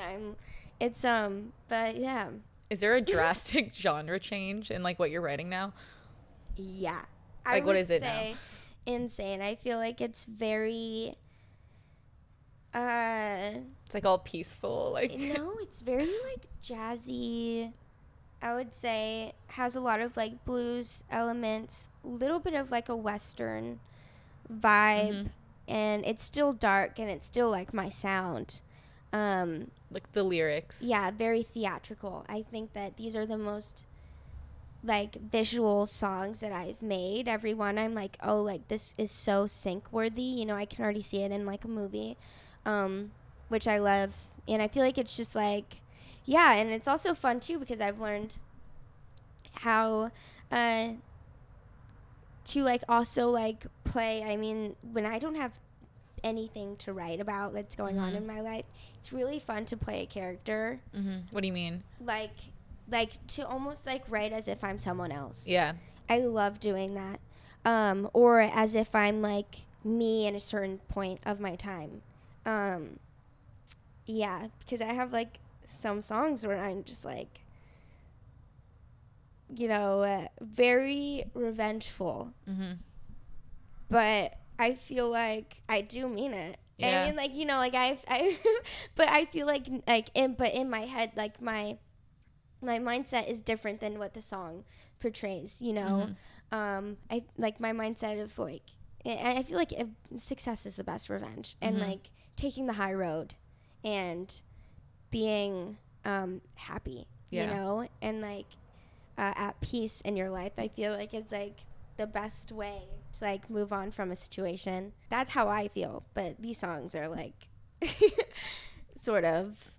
but yeah. Is there a drastic genre change in like what you're writing now? Yeah. Like what is it now? Insane. I feel like it's very it's like all peaceful, like no, it's very like jazzy. I would say has a lot of like blues elements, a little bit of like a western vibe, and it's still dark and it's still like my sound. Like the lyrics. Yeah, very theatrical. I think that these are the most like visual songs that I've made. Every one I'm like, oh, like this is so sync worthy. I can already see it in like a movie, which I love. And I feel like it's just like, yeah, and it's also fun too because I've learned how to like also like play. I mean, when I don't have anything to write about that's going on in my life, it's really fun to play a character. What do you mean? Like to almost like write as if I'm someone else. Yeah, I love doing that. Or as if I'm like me in a certain point of my time. Yeah, because I have like some songs where I'm just like, very revengeful. But I feel like I do mean it. Yeah. I mean, like, I but I feel like in my head, like my mindset is different than what the song portrays, I like my mindset of like, I feel like success is the best revenge, and like taking the high road and being happy you know, and like at peace in your life, I feel like is like the best way to like move on from a situation. That's how I feel. But these songs are like sort of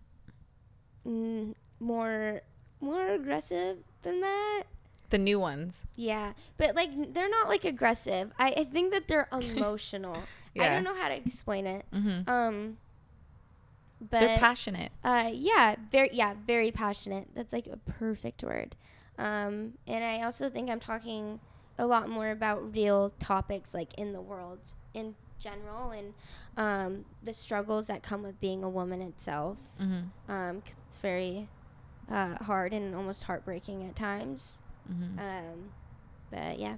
more aggressive than that. The new ones. Yeah, but like they're not like aggressive. I think that they're emotional. I don't know how to explain it. But they're passionate. Very passionate. That's like a perfect word. And I also think I'm talking a lot more about real topics like in the world in general, and the struggles that come with being a woman itself. 'Cause it's very hard and almost heartbreaking at times. But yeah.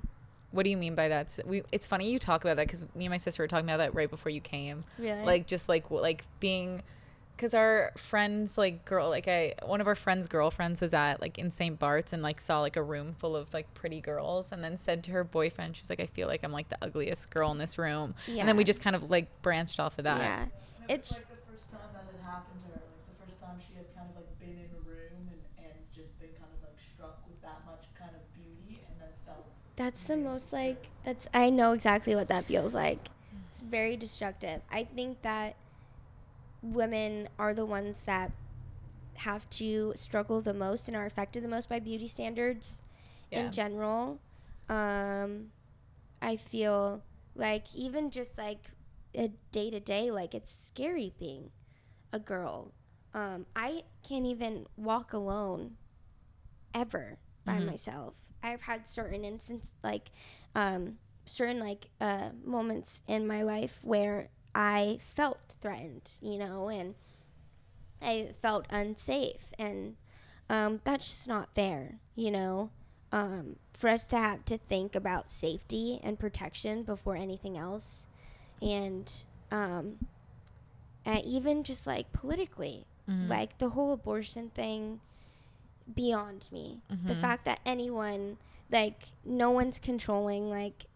What do you mean by that? It's funny you talk about that because me and my sister were talking about that right before you came. Really? Like just like being, because our friends one of our friends' girlfriends was at like in St. Bart's and like saw like a room full of like pretty girls, and then said to her boyfriend, she's like, I feel like I'm like the ugliest girl in this room. And then we just kind of like branched off of that. Yeah. It's like the first time that had happened to her, like the first time she had kind of like been in a room and just been kind of like struck with that much kind of beauty, and then felt that's the most like I know exactly what that feels like. It's very destructive. I think that women are the ones that have to struggle the most and are affected the most by beauty standards in general. I feel like even just like a day to day, like it's scary being a girl. I can't even walk alone ever by myself. I've had certain instances, like moments in my life where I felt threatened, you know, and I felt unsafe, and that's just not fair, you know, for us to have to think about safety and protection before anything else. And even just like politically, like the whole abortion thing, beyond me. The fact that anyone, like no one's controlling, like,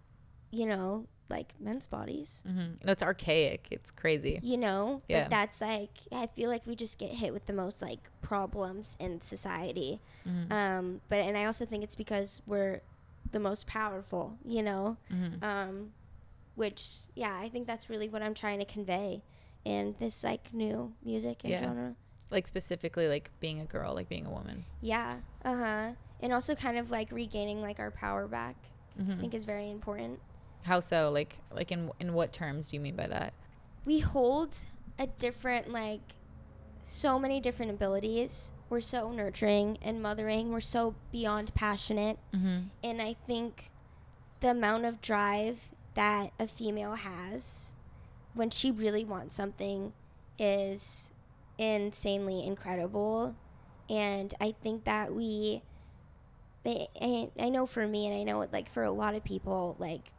you know, like men's bodies. No, it's archaic. It's crazy. You know? Yeah. But that's like, I feel like we just get hit with the most like problems in society. And I also think it's because we're the most powerful, you know? Which, yeah, I think that's really what I'm trying to convey in this like new music and genre. Like specifically like being a girl, like being a woman. Yeah. And also kind of like regaining like our power back, I think is very important. How so? Like in what terms do you mean by that? We hold a different, like, so many different abilities. We're so nurturing and mothering. We're so beyond passionate. And I think the amount of drive that a female has when she really wants something is insanely incredible. And I think that I know for me, and I know like for a lot of people, like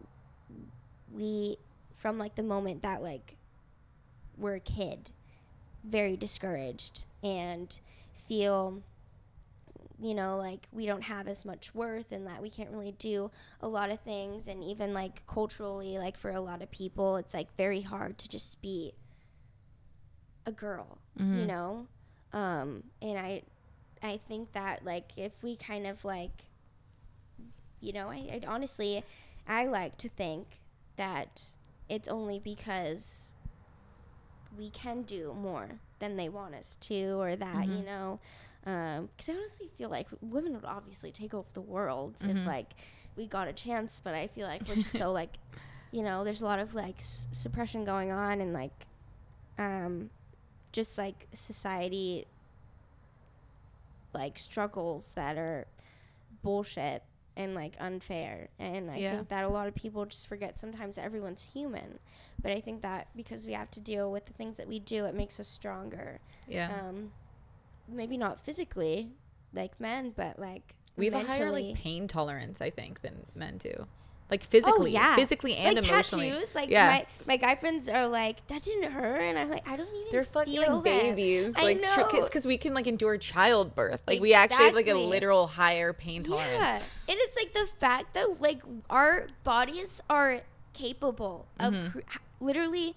we, from like the moment that like we're a kid, very discouraged and feel, you know, like we don't have as much worth and that we can't really do a lot of things. And even like culturally, like for a lot of people, it's like very hard to just be a girl, you know? And I think that like if we kind of like, you know, I honestly, I like to think that it's only because we can do more than they want us to, or that, you know, because I honestly feel like women would obviously take over the world if like we got a chance, but I feel like we're just so like, you know, there's a lot of like suppression going on, and like just like society like struggles that are bullshit and like unfair. And I think that a lot of people just forget sometimes that everyone's human. But I think that because we have to deal with the things that we do, it makes us stronger. Maybe not physically like men, but like we have mentally. a higher like pain tolerance, I think, than men do. Like physically, physically and like emotionally. Tattoos, like my guy friends are like, that didn't hurt, and I'm like, I don't even. They're fucking feel like babies, that. like kids, because we can like endure childbirth. Like we actually have like a literal higher pain tolerance. Yeah, it is like the fact that like our bodies are capable of literally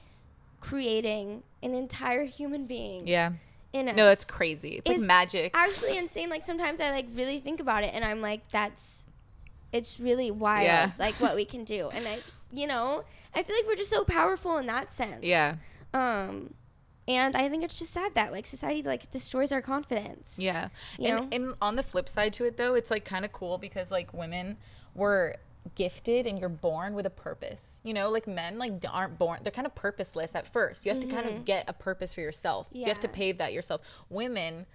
creating an entire human being. Yeah, in us. No, that's crazy. It's like magic. Actually insane. Like sometimes I like really think about it and I'm like, it's really wild. Yeah. Like what we can do. And I just, you know, I feel like we're just so powerful in that sense. Yeah. And I think it's just sad that like society like destroys our confidence. Yeah. You know? And on the flip side to it though, it's like kind of cool because like women were gifted and you're born with a purpose. You know, like men like aren't born, they're kind of purposeless at first. You have to kind of get a purpose for yourself. Yeah. You have to pave that yourself. Women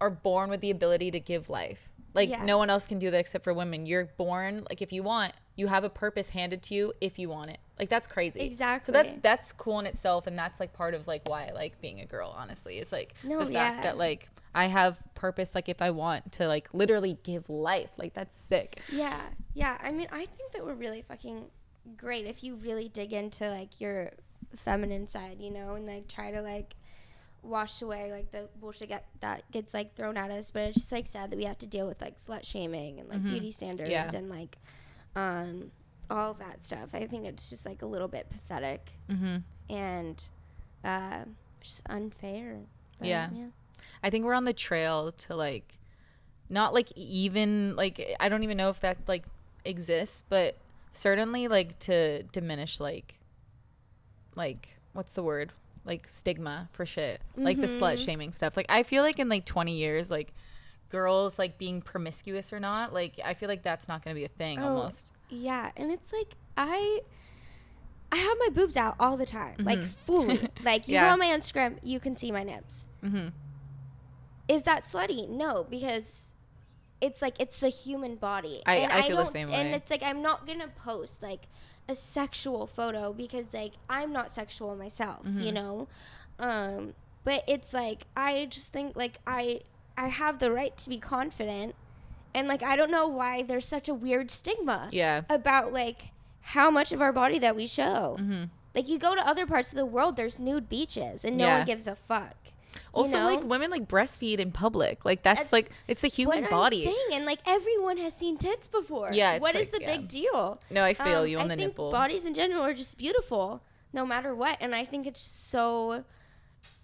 are born with the ability to give life. Like no one else can do that except for women. You're born, like if you want, you have a purpose handed to you if you want it. Like that's crazy. Exactly. So that's cool in itself, and that's like part of like why I like being a girl, honestly. It's like the fact that like I have purpose, like if I want to like literally give life. Like that's sick. Yeah. Yeah. I mean, I think that we're really fucking great if you really dig into like your feminine side, you know, and like try to like wash away like the bullshit that gets like thrown at us. But it's just like sad that we have to deal with like slut shaming and like beauty standards and like all of that stuff. I think it's just like a little bit pathetic and just unfair. But, yeah, I think we're on the trail to like not like even like I don't even know if that like exists, but certainly like to diminish like what's the word, like stigma for shit, like the slut shaming stuff. Like I feel like in like 20 years like girls like being promiscuous or not, like I feel like that's not gonna be a thing. Almost. Yeah. And it's like I have my boobs out all the time, like fully. Like you go on my Instagram, you can see my nips. Is that slutty? No, because it's like it's the human body. I feel the same way. And it's like I'm not gonna post like a sexual photo because like I'm not sexual myself, you know. But it's like I just think like I have the right to be confident, and like I don't know why there's such a weird stigma about like how much of our body that we show. Like you go to other parts of the world, there's nude beaches and no one gives a fuck. Also, like women like breastfeed in public. Like that's like it's the human body. I'm saying, and like everyone has seen tits before. Yeah. What is the big deal? No, I feel you on the nipple. I think bodies in general are just beautiful, no matter what. And I think it's just so.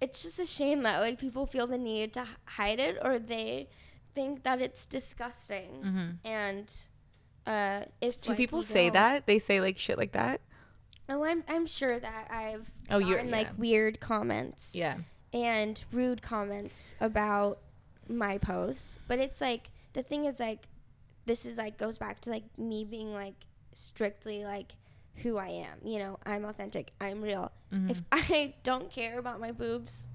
It's just a shame that like people feel the need to hide it, or they think that it's disgusting. And do people say that? They say like shit like that? Oh, I'm sure that I've gotten like weird comments. Yeah. And rude comments about my posts. But it's like, the thing is like, this is like, goes back to like me being like strictly like who I am. You know, I'm authentic. I'm real. If I don't care about my boobs,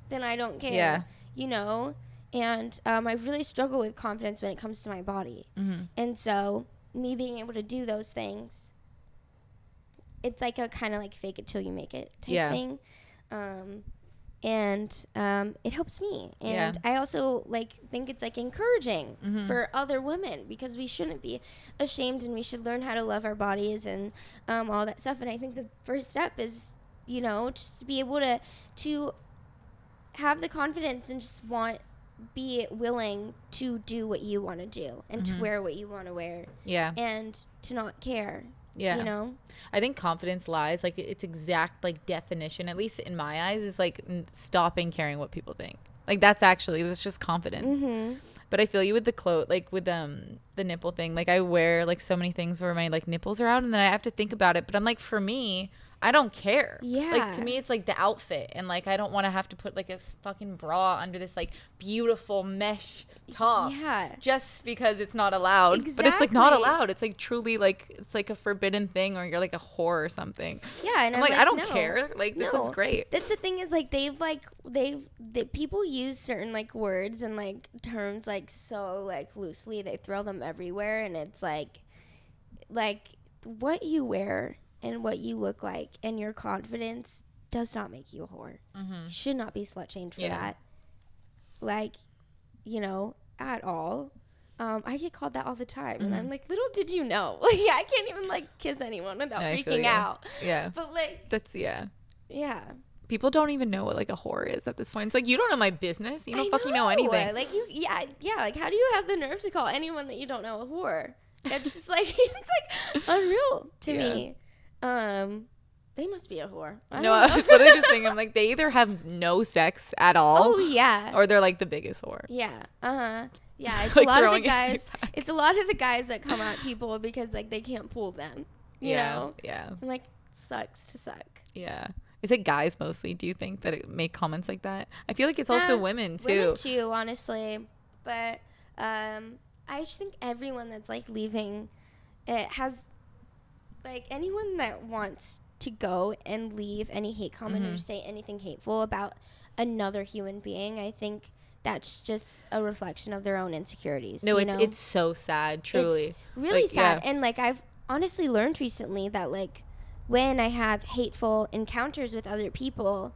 then I don't care. Yeah. You know? And I really struggle with confidence when it comes to my body. And so me being able to do those things, it's like a kind of like fake it till you make it type thing. And it helps me, and I also like think it's like encouraging for other women, because we shouldn't be ashamed and we should learn how to love our bodies and all that stuff. And I think the first step is, you know, just to be able to have the confidence and just be willing to do what you want to do and to wear what you want to wear, and to not care. Yeah. You know? I think confidence lies, like, its exact, like, definition, at least in my eyes, is, like, stopping caring what people think. Like, that's just confidence. But I feel you with the like, with the nipple thing. Like, I wear, like, so many things where my, like, nipples are out, and then I have to think about it. But I'm like, for me, I don't care. Yeah. Like, to me, it's, like, the outfit. And, like, I don't want to have to put, like, a fucking bra under this, like, beautiful mesh top. Yeah. Just because it's not allowed. Exactly. But it's, like, not allowed. It's, like, truly, like, it's, like, a forbidden thing, or you're, like, a whore or something. Yeah. And I'm like, I don't care. Like, this looks great. That's the thing is, like, people use certain, like, words and, like, terms, like, so, like, loosely. They throw them everywhere. And it's, like, what you wear and what you look like and your confidence does not make you a whore. You should not be slut shamed for that. Like, you know, at all. I get called that all the time. And I'm like, little did you know. Like, I can't even, like, kiss anyone without freaking out. Yeah. But, like. That's, yeah. People don't even know what, like, a whore is at this point. It's like, you don't know my business. You don't fucking know anything. Like, like, how do you have the nerve to call anyone that you don't know a whore? It's just, like, it's, like, unreal to me. They must be a whore. No, I was literally just thinking, I'm like, they either have no sex at all. Oh, yeah. Or they're like the biggest whore. Yeah. Yeah, it's Like, a lot of the guys. It's a lot of the guys that come at people because like they can't pull them. You know? Yeah. I'm like, sucks to suck. Yeah. Is it guys mostly? Do you think that it make comments like that? I feel like it's also women too. Women too, honestly. But I just think everyone that's like leaving, it has like anyone that wants to go and leave any hate comment or say anything hateful about another human being, I think that's just a reflection of their own insecurities. No, it's so sad, truly. It's really like, sad. And like I've honestly learned recently that like when I have hateful encounters with other people,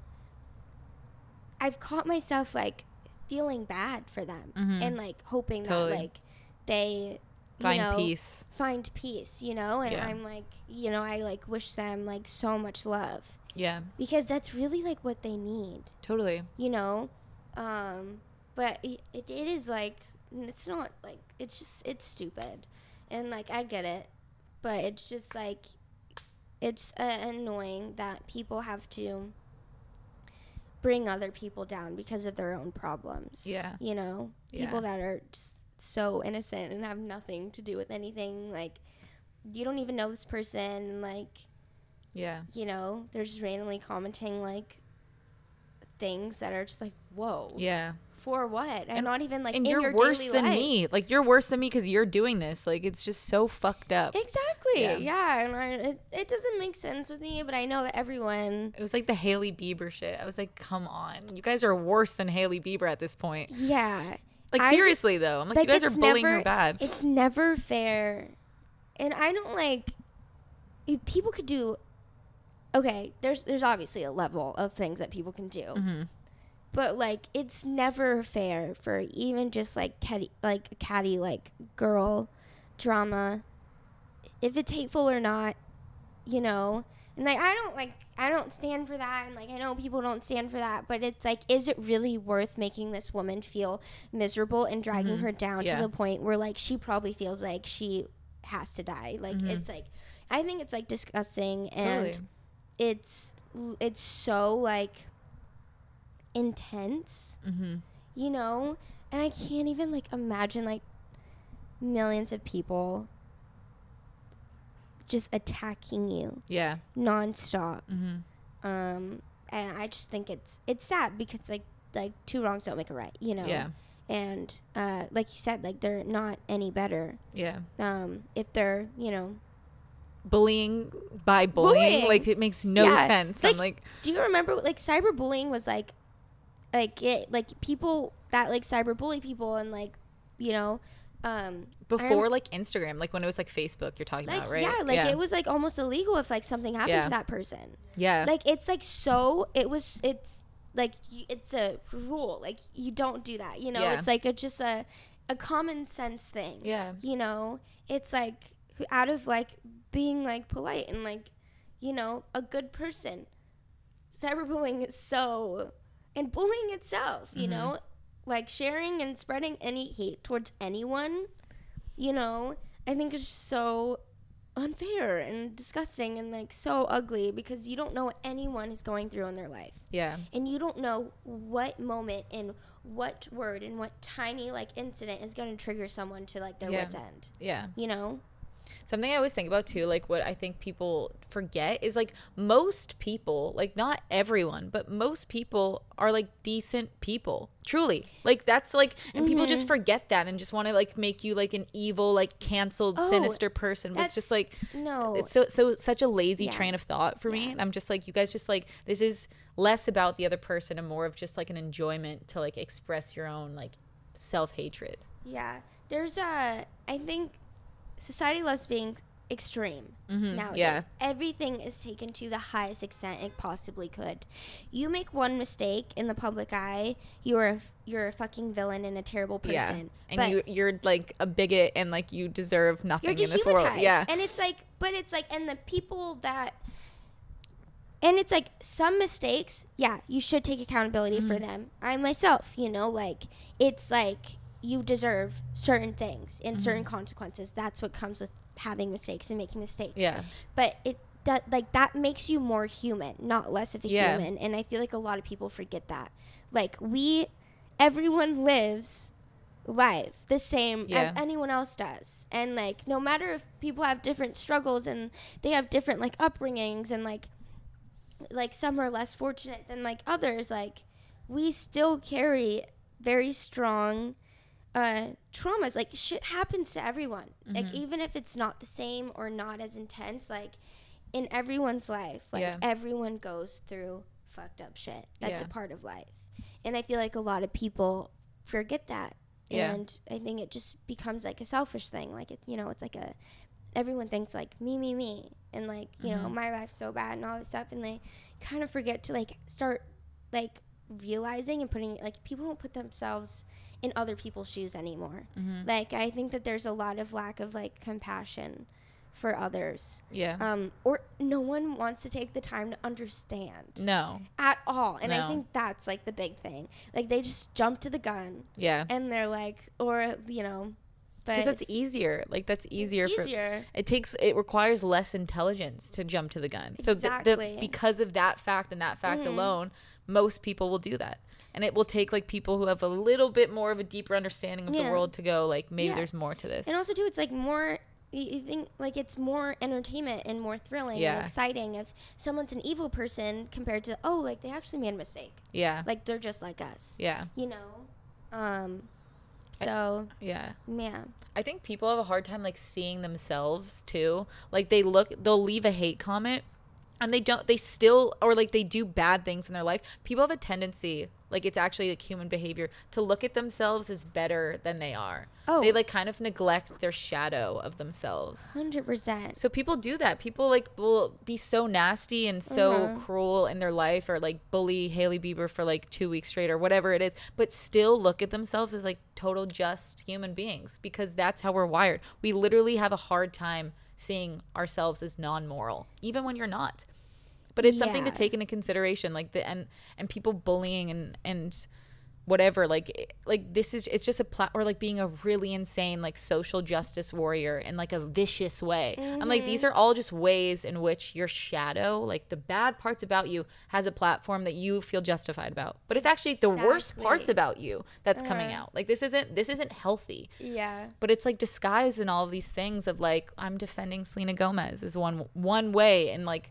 I've caught myself like feeling bad for them and like hoping that like they find peace, you know, and I'm like, you know, I like wish them like so much love. Yeah. Because that's really like what they need. Totally. You know? But it is like, it's not like, it's stupid. And like, I get it. But it's just like, it's annoying that people have to bring other people down because of their own problems. Yeah. You know? People that are just so innocent and have nothing to do with anything. Like, you don't even know this person. Like, you know, they're just randomly commenting, like, things that are just like, whoa. Yeah. For what? And not even like in your daily life. And you're worse than me. Like, you're worse than me because you're doing this. Like, it's just so fucked up. Exactly. Yeah. And it doesn't make sense with me, but I know that everyone. It was like the Hailey Bieber shit. I was like, come on. You guys are worse than Hailey Bieber at this point. Yeah. Like, seriously, though. I'm like, you guys are bullying her bad. It's never fair. And I don't like. If people could do. Okay, there's obviously a level of things that people can do. Mm-hmm. But, like, it's never fair for even just, like, catty, like, girl drama. If it's hateful or not, you know. And, like, I don't stand for that. And, like, I know people don't stand for that. But it's, like, is it really worth making this woman feel miserable and dragging her down to the point where, like, she probably feels like she has to die? Like, it's, like, I think it's, like, disgusting. And it's so, like, intense, you know? And I can't even, like, imagine, like, millions of people just attacking you nonstop. And I just think it's sad because like two wrongs don't make a right, you know. And like you said, like, they're not any better if they're, you know, bullying, like, it makes no sense. Like, I'm like, do you remember, like, cyberbullying was like people that like cyberbully people, and like, you know, before like Instagram, like when it was like Facebook you're talking about, right? Yeah, like it was like almost illegal if like something happened to that person. Yeah. Like, it's like, so it's like it's a rule, like you don't do that, you know. It's like just a common sense thing. Yeah. You know, it's like out of like being like polite and like, you know, a good person. Cyberbullying is so, and bullying itself, you know, like sharing and spreading any hate towards anyone, you know, I think is so unfair and disgusting and like so ugly, because you don't know what anyone is going through in their life. Yeah. And you don't know what moment and what word and what tiny like incident is going to trigger someone to like their wit's end. Yeah. You know? Something I always think about too, like what I think people forget is like most people, like not everyone, but most people are like decent people. Truly. Like that's like, and people just forget that and just want to like make you like an evil, like canceled, sinister person. But it's just like, no, it's such a lazy train of thought for me. And I'm just like, you guys just like, this is less about the other person and more of just like an enjoyment to like express your own like self-hatred. Yeah. There's I think society loves being extreme nowadays. Yeah. Everything is taken to the highest extent it possibly could. You make one mistake in the public eye, you're a fucking villain and a terrible person. Yeah. And you're like a bigot and like you deserve nothing in this world. Yeah. And it's like, but it's like, and the people that, and it's like some mistakes, you should take accountability for them. I myself, you know, like it's like, you deserve certain things and certain consequences. That's what comes with having mistakes and making mistakes. Yeah. But that makes you more human, not less of a human. And I feel like a lot of people forget that. Like everyone lives life the same as anyone else does, and like no matter if people have different struggles and they have different like upbringings, and like some are less fortunate than like others, like we still carry very strong traumas. Like shit happens to everyone. Like even if it's not the same or not as intense, like in everyone's life, like everyone goes through fucked up shit. That's a part of life, and I feel like a lot of people forget that. And I think it just becomes like a selfish thing. Like it's like everyone thinks like me, and like you know my life's so bad and all this stuff, and they kind of forget to like start like realizing and putting, like, people don't put themselves in other people's shoes anymore. Like I think that there's a lot of lack of like compassion for others. Or no one wants to take the time to understand. At all. And I think that's like the big thing. Like they just jump to the gun. And they're like, or you know, because that's easier. Like that's easier. It requires less intelligence to jump to the gun. Exactly. So because of that fact and that fact alone, most people will do that. And it will take like people who have a little bit more of a deeper understanding of the world to go like, maybe there's more to this. And also too, it's like more, you think like it's more entertainment and more thrilling and exciting if someone's an evil person compared to, oh, like they actually made a mistake. Like they're just like us. You know? So I think people have a hard time like seeing themselves too. Like they'll leave a hate comment and they still, or like they do bad things in their life. People have a tendency, like it's actually like human behavior, to look at themselves as better than they are. They like kind of neglect their shadow of themselves. 100%. So people do that. People like will be so nasty and so cruel in their life, or like bully Hailey Bieber for like 2 weeks straight or whatever it is, but still look at themselves as like total just human beings, because that's how we're wired. We literally have a hard time seeing ourselves as non-moral, even when you're not. But it's something to take into consideration, like and people bullying and whatever, like this is, it's just or like being a really insane like social justice warrior in like a vicious way. I'm like, these are all just ways in which your shadow, like the bad parts about you, has a platform that you feel justified about, but it's actually the worst parts about you that's coming out. Like this isn't healthy. But it's like disguised in all of these things of like, I'm defending Selena Gomez is one way, and like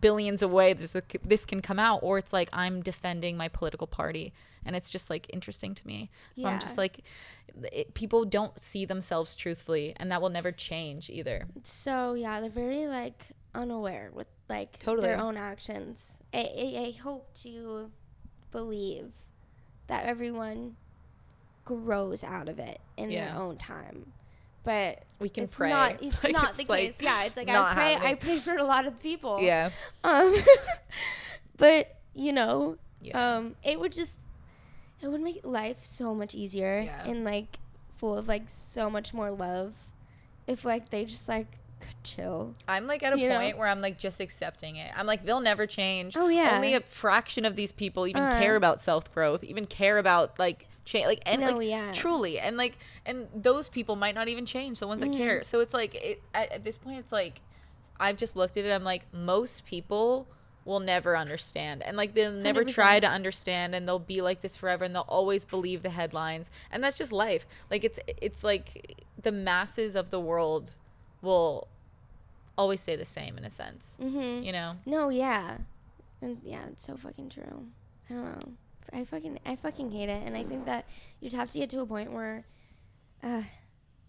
billions of ways this can come out, or it's like I'm defending my political party, and it's just like interesting to me. I'm just like, people don't see themselves truthfully, and that will never change either. So they're very like unaware with like their own actions. I hope to believe that everyone grows out of it in their own time. But we can pray. It's like, not the case. It's like I pray for a lot of people. But you know, it would make life so much easier and like full of like so much more love if like they just like could chill. I'm like at a point where I'm like just accepting it. I'm like, they'll never change. Only a fraction of these people even care about self-growth, even care about like change, like, and truly, and like, and those people might not even change, the ones that care. So it's like at this point, it's like I've just looked at it, I'm like, most people will never understand, and like they'll never 100%. Try to understand, and they'll be like this forever, and they'll always believe the headlines, and that's just life. Like it's like the masses of the world will always stay the same in a sense. You know? And it's so fucking true. I don't know, I fucking hate it, and I think that you just have to get to a point where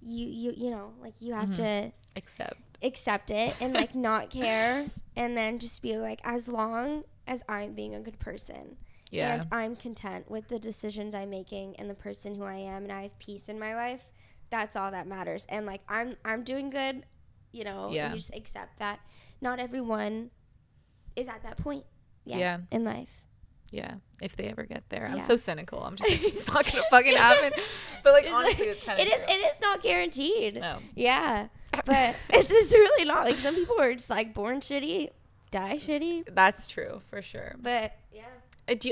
you know, like you have to accept it and like not care, and then just be like, as long as I'm being a good person and I'm content with the decisions I'm making and the person who I am, and I have peace in my life, that's all that matters. And like I'm doing good, you know, and you just accept that not everyone is at that point in life. If they ever get there. I'm so cynical. I'm just like, it's not gonna fucking happen. But like, honestly, it's kind of it is not guaranteed. No. But it's just really not. Like, some people are just like born shitty, die shitty. That's true for sure. But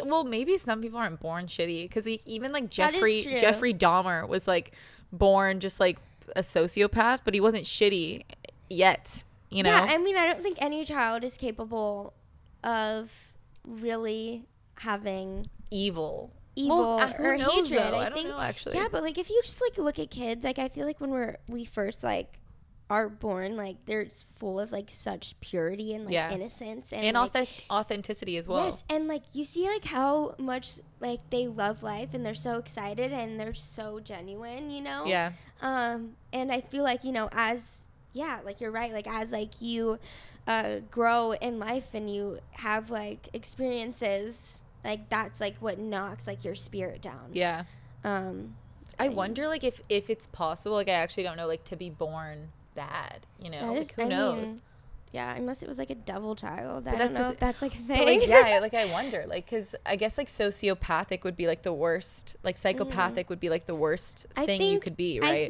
well, maybe some people aren't born shitty, because even like Jeffrey Dahmer was like born just like a sociopath, but he wasn't shitty yet. you know? Yeah, I mean, I don't think any child is capable of really having evil or knows, hatred. I don't know, actually. Yeah, but like if you just like look at kids, like I feel like when we first like are born, like they're full of like such purity and like innocence and like, authenticity as well. Yes, and like you see like how much like they love life and they're so excited and they're so genuine, you know? Yeah. And I feel like, you know, like you're right, like as like you grow in life and you have like experiences, like that's like what knocks like your spirit down. Yeah. I wonder like if it's possible, like I actually don't know, like to be born bad, you know, like who knows? Yeah, unless it was like a devil child. I don't know if that's like a thing. But, like, yeah, like I wonder, like, because I guess like sociopathic would be like the worst, like psychopathic would be like the worst thing you could be, right?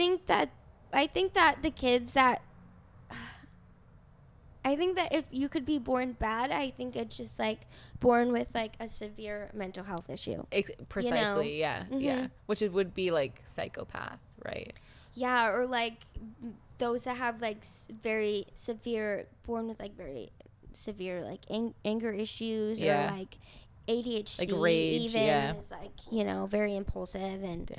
I think that the kids that I think that if you could be born bad, I think it's just like born with like a severe mental health issue. Precisely, you know? Yeah. Which it would be like psychopath, right? Yeah, or like those that have like very severe, born with like very severe like anger issues or like ADHD, like rage, even is like, you know, very impulsive and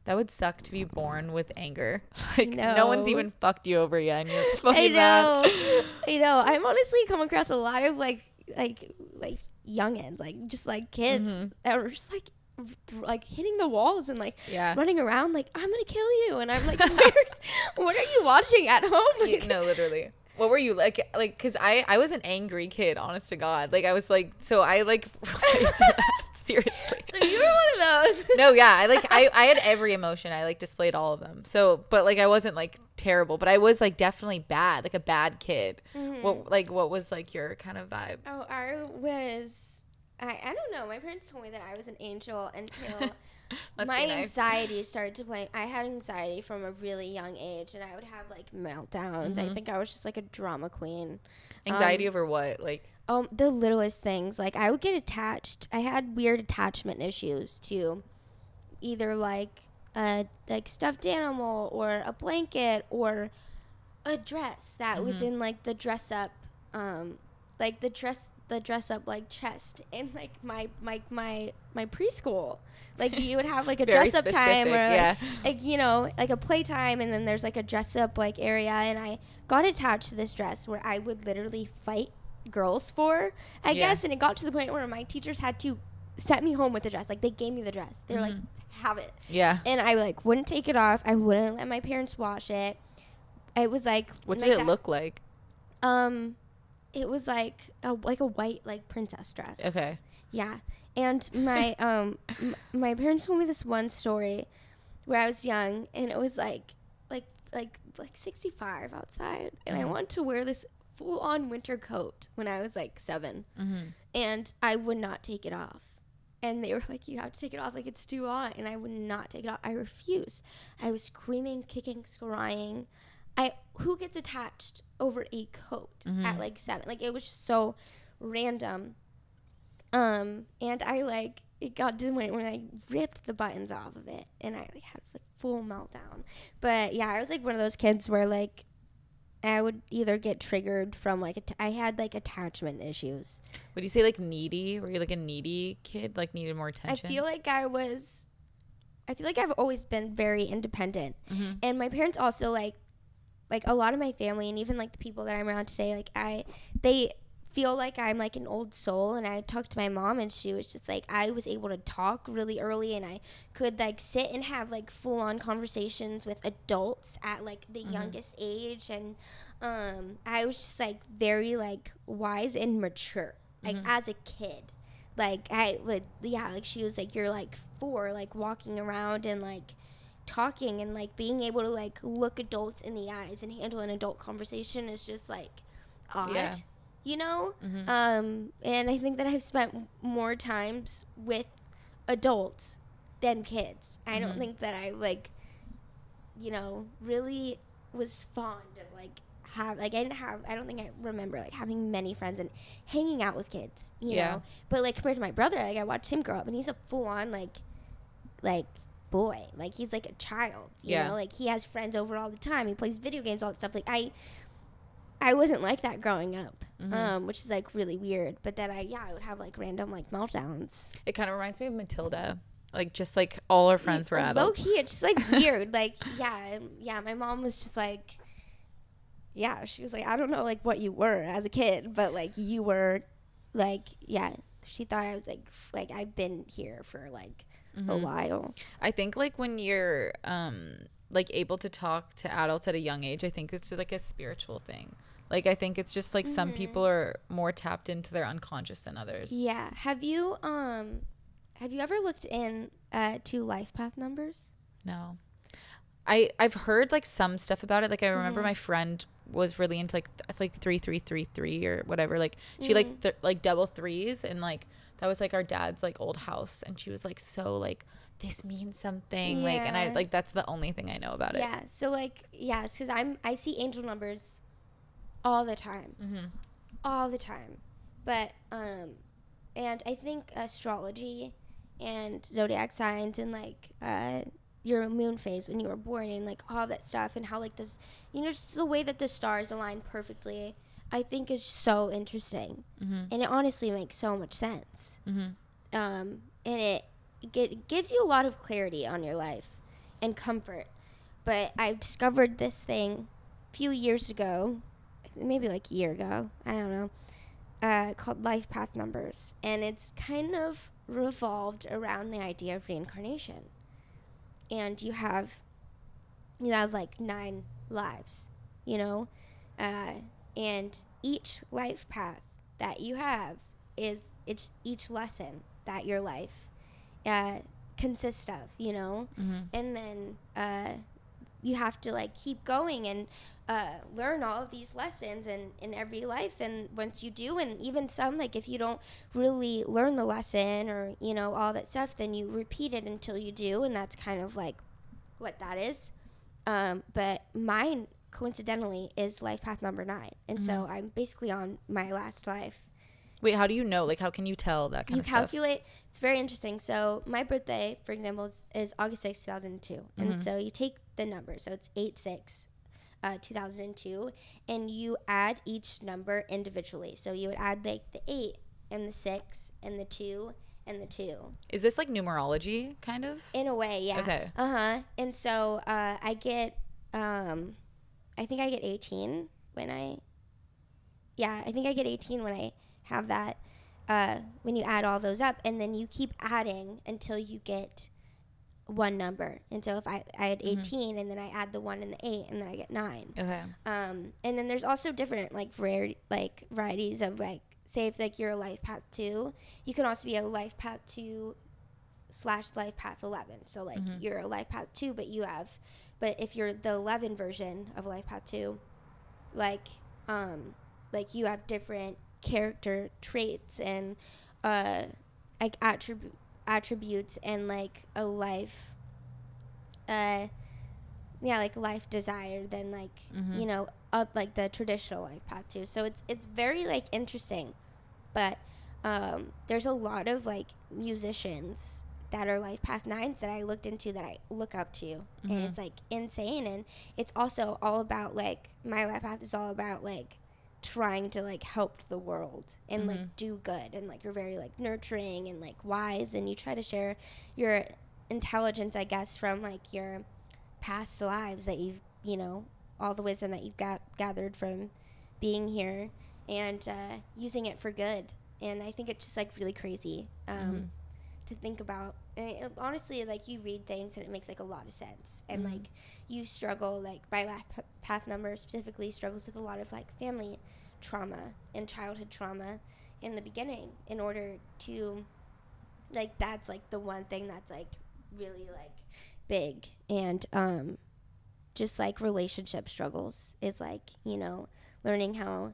that would suck to be born with anger. Like no one's even fucked you over yet and you're just fucking mad. I know. I'm honestly come across a lot of like youngins, like just like kids that are just like hitting the walls and like running around like I'm gonna kill you, and I'm like what are you watching at home? Like, no, literally. What were you like because I was an angry kid, honest to God. Like I was like, so I like seriously. So you were one of those. No, yeah, I had every emotion. I like displayed all of them. So but like I wasn't like terrible, but I was like definitely bad, like a bad kid. What was like your kind of vibe? Oh, I don't know. My parents told me that I was an angel until my anxiety started to play. I had anxiety from a really young age, and I would have like meltdowns. I think I was just like a drama queen. Anxiety over what? Like the littlest things. Like I would get attached. I had weird attachment issues to either like a like stuffed animal or a blanket or a dress that was in like the dress up like the dress up like chest in like my preschool. Like you would have like a dress up time or like you know, like a playtime, and then there's like a dress up like area, and I got attached to this dress where I would literally fight girls for, I guess, and it got to the point where my teachers had to sent me home with the dress. Like they gave me the dress. They were like, have it. Yeah. And I like wouldn't take it off. I wouldn't let my parents wash it. It was like, what did it look like? It was like a white like princess dress. Okay. Yeah. And my my parents told me this one story where I was young, and it was like 65 outside, and I wanted to wear this full on winter coat when I was like 7, and I would not take it off. And they were like, you have to take it off, like it's too hot. And I would not take it off. I refused. I was screaming, kicking, crying. Who gets attached over a coat at like 7? Like it was just so random. And I like, it got to the point where I ripped the buttons off of it, and I like had like full meltdown. But yeah, I was like one of those kids where like I would either get triggered from like I had like attachment issues. Would you say like needy? Were you like a needy kid, like needed more attention? I feel like I've always been very independent, and my parents also like a lot of my family and even like the people that I'm around today, like they feel like I'm like an old soul. And I talked to my mom, and she was just like, I was able to talk really early, and I could like sit and have like full on conversations with adults at like the youngest age. And I was just like very like wise and mature, like as a kid. Like I would, like she was like, you're like 4, like walking around and like talking and like being able to like look adults in the eyes and handle an adult conversation is just like odd, you know? And I think that I've spent more times with adults than kids. I don't think that I like, you know, really was fond of like I don't think I remember like having many friends and hanging out with kids, you know? But like compared to my brother, like I watched him grow up, and he's a full on like boy, like he's like a child, you know, like he has friends over all the time, he plays video games, all that stuff. Like I wasn't like that growing up, which is like really weird. But then I would have like random like meltdowns. It kind of reminds me of Matilda. Like, just like all our friends were adults. Low key, it's just like weird. Like, yeah, my mom was just like, yeah, she was like, I don't know like what you were as a kid, but like you were like, yeah, she thought I was like I've been here for like a while. I think like when you're like able to talk to adults at a young age, I think it's just like a spiritual thing. Like, I think it's just like some people are more tapped into their unconscious than others. Yeah. Have you ever looked in to life path numbers? No. I've heard like some stuff about it. Like, I remember my friend was really into like 3333 or whatever. Like, she like double threes, and like that was like our dad's like old house, and she was like, so like this means something. Like, and I like, that's the only thing I know about it. Yeah. So like, yeah, it's because I see angel numbers all the time. All the time. But and I think astrology and zodiac signs and like your moon phase when you were born and like all that stuff, and how like this, you know, just the way that the stars align perfectly, I think is so interesting. And it honestly makes so much sense. And it gives you a lot of clarity on your life and comfort. But I discovered this thing a few years ago, maybe like a year ago, I don't know, called life path numbers, and it's kind of revolved around the idea of reincarnation. And you have like 9 lives, you know, and each life path that you have it's each lesson that your life consists of, you know. And then you have to like keep going and learn all of these lessons in every life. And once you do, and even some, like if you don't really learn the lesson or, you know, all that stuff, then you repeat it until you do, and that's kind of like what that is. But mine coincidentally is life path number 9, and so I'm basically on my last life. Wait, how do you know? Like, how can you tell that kind of stuff? You calculate. It's very interesting. So my birthday, for example, is August 6, 2002. And so you take the number. So it's 8/6, 2002. And you add each number individually. So you would add like the 8 and the 6 and the 2 and the 2. Is this like numerology kind of? In a way, yeah. Okay. And so I get, I think I get 18 when I get 18 when I have that, when you add all those up, and then you keep adding until you get one number. And so if I had 18 and then I add the 1 and the 8, and then I get 9. Okay. And then there's also different like varieties of like, say if like you're a life path 2, you can also be a life path 2 / life path 11. So like you're a life path 2, but if you're the 11 version of life path 2, like you have different character traits and like attributes and like a life like life desire than like you know like the traditional life path too. So it's very like interesting. But there's a lot of like musicians that are life path 9s that I looked into that I look up to, and it's like insane. And it's also all about like, my life path is all about like trying to like help the world and like do good, and like you're very like nurturing and like wise, and you try to share your intelligence, I guess, from like your past lives that you've, you know, all the wisdom that you've gathered from being here, and using it for good. And I think it's just like really crazy to think about. And honestly, like you read things and it makes like a lot of sense, and like you struggle, like my life path number specifically struggles with a lot of like family trauma and childhood trauma in the beginning, in order to like, that's like the one thing that's like really like big. And just like relationship struggles is like, you know, learning how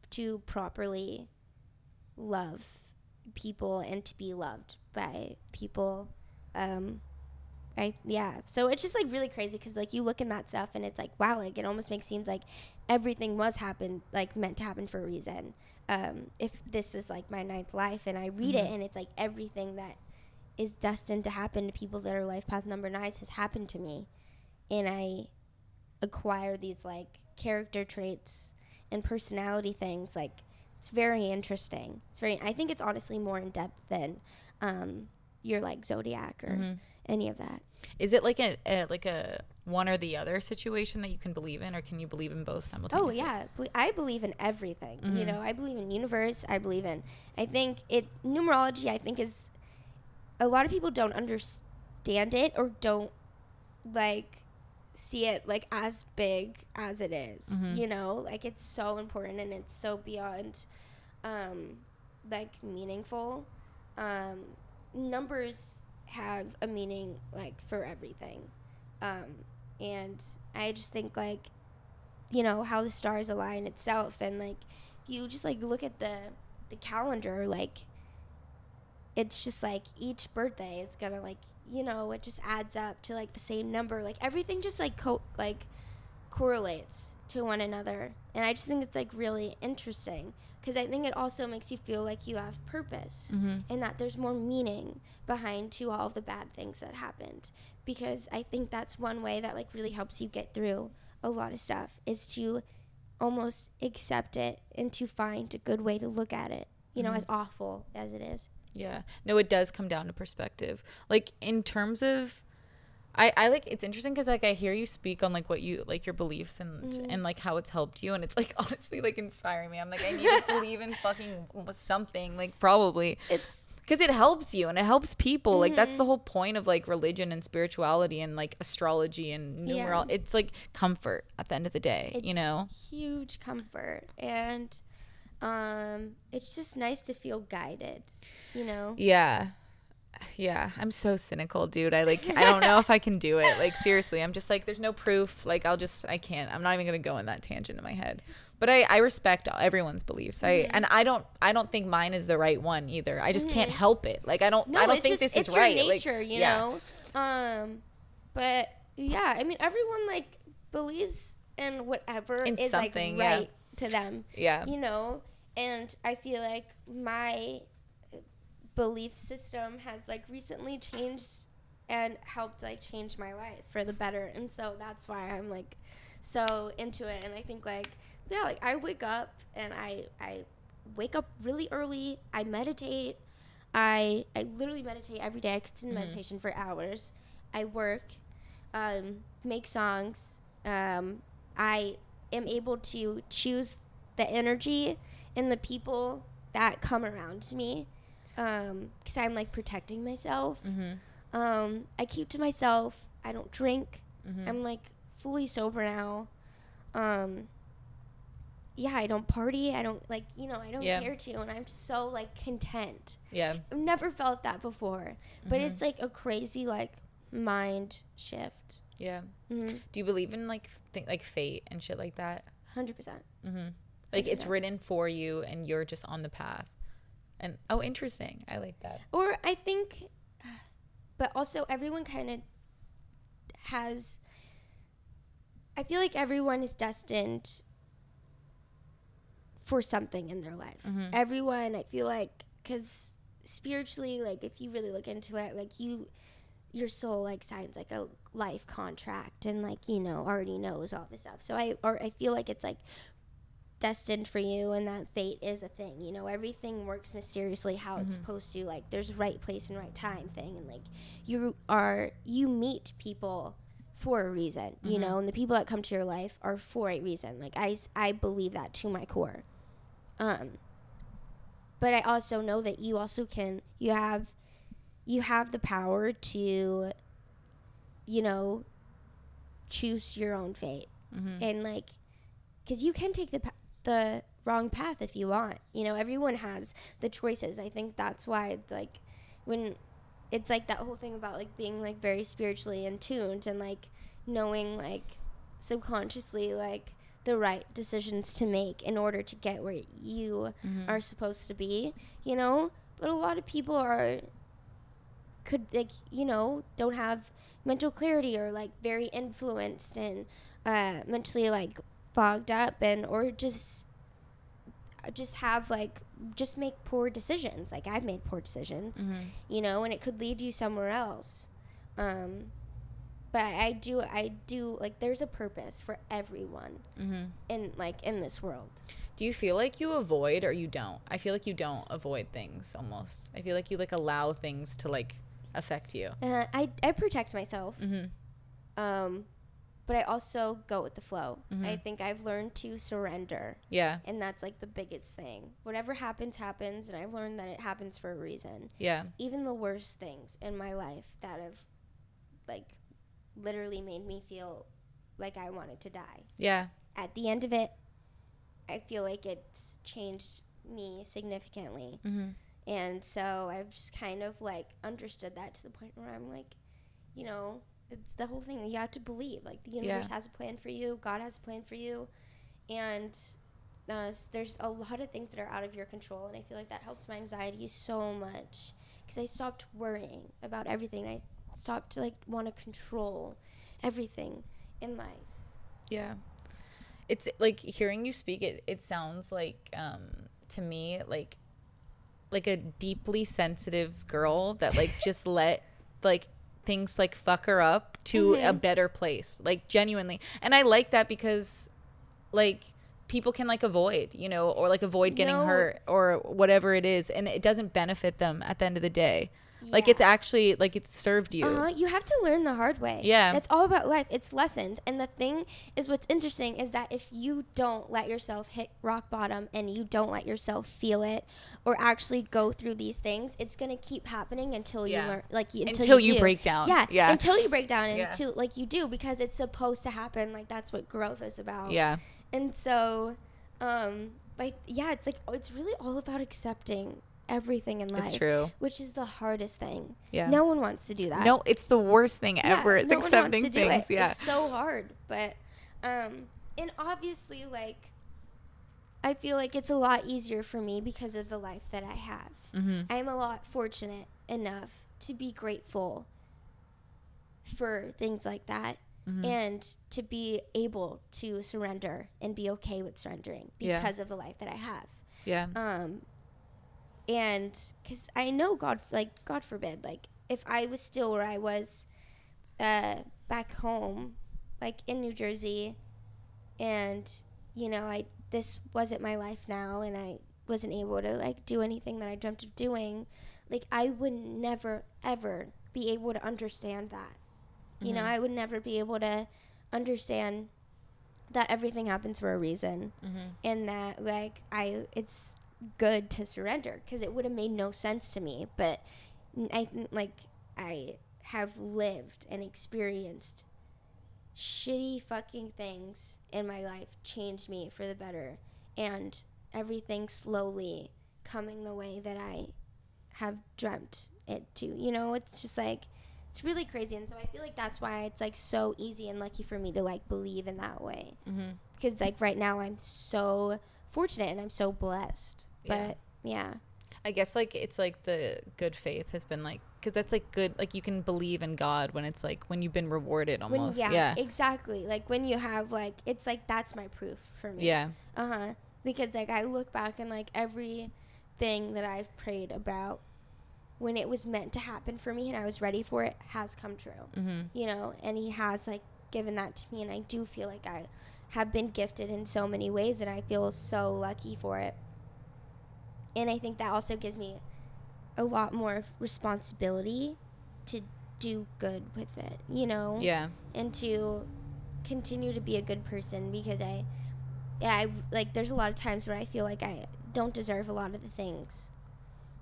to properly love people and to be loved by people. So it's just like really crazy, because like you look in that stuff and it's like, wow, like it almost seems like everything was meant to happen for a reason. If this is like my 9th life, and I read it and it's like everything that is destined to happen to people that are life path number 9s has happened to me, and I acquire these like character traits and personality things. Like, it's very interesting. I think it's honestly more in depth than your like zodiac or any of that. Is it like a one or the other situation that you can believe in, or can you believe in both simultaneously? Oh yeah, I believe in everything. You know, I believe in universe. I think numerology, I think, is, a lot of people don't understand it or don't like see it like as big as it is. You know, like, it's so important and it's so beyond like meaningful. Numbers have a meaning like for everything. And I just think, like, you know, how the stars align itself, and like, if you just like look at the calendar, like, it's just like each birthday is gonna, like, you know, it just adds up to like the same number. Like, everything just like correlates to one another, and I just think it's like really interesting, because I think it also makes you feel like you have purpose, and that there's more meaning behind to all of the bad things that happened, because I think that's one way that like really helps you get through a lot of stuff, is to almost accept it and to find a good way to look at it, you know, as awful as it is. Yeah. No, it does come down to perspective. Like, in terms of, I like, it's interesting because like I hear you speak on like what you like, your beliefs and like how it's helped you, and it's like honestly like inspiring me. I'm like, I need to believe in fucking something, like, probably it's because it helps you and it helps people. Like, that's the whole point of like religion and spirituality and like astrology and numerology. It's like comfort at the end of the day. It's, you know, huge comfort, and it's just nice to feel guided, you know. Yeah, I'm so cynical, dude. I don't know if I can do it. Like, seriously, I'm just like, there's no proof. Like, I can't. I'm not even gonna go in that tangent in my head. But I respect everyone's beliefs. I don't think mine is the right one either. I just can't help it. Like, I don't think this is right. It's your nature, you know. But yeah, I mean, everyone like believes in whatever in is something, like right to them. Yeah. You know, and I feel like my belief system has like recently changed and helped like change my life for the better, and so that's why I'm like so into it. And I think like, yeah, like, I wake up and I wake up really early. I meditate. I literally meditate every day. I could sit in meditation for hours. I work, make songs. I am able to choose the energy and the people that come around me, because I'm like protecting myself. I keep to myself. I don't drink. I'm like fully sober now. Yeah, I don't party. I don't like, you know, I don't care to, and I'm so like content. Yeah. I've never felt that before, but it's like a crazy like mind shift. Yeah. Do you believe in like like fate and shit like that? 100%. Like, it's written for you and you're just on the path. And interesting. I like that. Or I think, but also everyone kind of has, I feel like everyone is destined for something in their life. Everyone, I feel like, because spiritually, like, if you really look into it, like, your soul like signs like a life contract and like, you know, already knows all this stuff. So I feel like it's like destined for you, and that fate is a thing, you know. Everything works mysteriously how it's supposed to. Like, there's right place and right time thing, and like you meet people for a reason, you know, and the people that come to your life are for a reason. Like, I believe that to my core. But I also know that you also you have the power to, you know, choose your own fate. And like, because you can take the wrong path if you want, you know. Everyone has the choices. I think that's why it's like, when it's like that whole thing about like being like very spiritually in tuned and like knowing like subconsciously like the right decisions to make in order to get where you are supposed to be, you know. But a lot of people could like, you know, don't have mental clarity, or like very influenced and mentally like fogged up, and or just have like just make poor decisions. Like, I've made poor decisions, you know, and it could lead you somewhere else. but I do like there's a purpose for everyone in this world. Do you feel like you avoid or you don't? I feel like you don't avoid things almost. I feel like you like allow things to like affect you. I protect myself. But I also go with the flow. I think I've learned to surrender. Yeah. And that's like the biggest thing. Whatever happens, happens. And I've learned that it happens for a reason. Yeah. Even the worst things in my life that have like literally made me feel like I wanted to die. Yeah. At the end of it, I feel like it's changed me significantly. And so I've just kind of like understood that to the point where I'm like, you know, it's the whole thing. You have to believe, like, the universe has a plan for you. God has a plan for you. And there's a lot of things that are out of your control. And I feel like that helped my anxiety so much because I stopped worrying about everything. I stopped to, like, want to control everything in life. Yeah. It's, like, hearing you speak, it sounds like, to me, like a deeply sensitive girl that, like, just let, like, things like fuck her up to a better place, like genuinely. And I like that because like people can like avoid, you know, or like avoid getting hurt or whatever it is, and it doesn't benefit them at the end of the day. Like it's actually like it served you. You have to learn the hard way. Yeah, that's all about life. It's lessons. And the thing is, what's interesting is that if you don't let yourself hit rock bottom and you don't let yourself feel it or actually go through these things, it's gonna keep happening until you learn, like until you break down. Yeah, until you break down and until like you do, because it's supposed to happen. Like that's what growth is about. Yeah. And so, but yeah, it's like it's really all about accepting everything in life. It's true. Which is the hardest thing. Yeah. No one wants to do that. No, it's the worst thing ever. It's accepting things. Yeah. It's so hard. But and obviously like I feel like it's a lot easier for me because of the life that I have. I'm a lot fortunate enough to be grateful for things like that and to be able to surrender and be okay with surrendering because of the life that I have. Yeah. And because I know God forbid, like if I was still where I was back home, like in New Jersey, and, you know, this wasn't my life now and I wasn't able to like do anything that I dreamt of doing, like I would never, ever be able to understand that. You know, I would never be able to understand that everything happens for a reason and that like it's good to surrender, because it would have made no sense to me. But I think like I have lived and experienced shitty fucking things in my life, changed me for the better, and everything slowly coming the way that I have dreamt it to. You know, it's just like it's really crazy. And so I feel like that's why it's like so easy and lucky for me to like believe in that way, because like right now I'm so fortunate and I'm so blessed. But yeah, I guess like it's like the good faith has been like, because that's like good, like you can believe in God when it's like when you've been rewarded almost. Yeah, exactly. Like when you have like, it's like that's my proof for me. Yeah. Because like I look back and like everything that I've prayed about, when it was meant to happen for me and I was ready for it, has come true. You know, and He has like given that to me, and I do feel like I have been gifted in so many ways, and I feel so lucky for it. And I think that also gives me a lot more responsibility to do good with it, you know? Yeah. And to continue to be a good person, because I like there's a lot of times where I feel like I don't deserve a lot of the things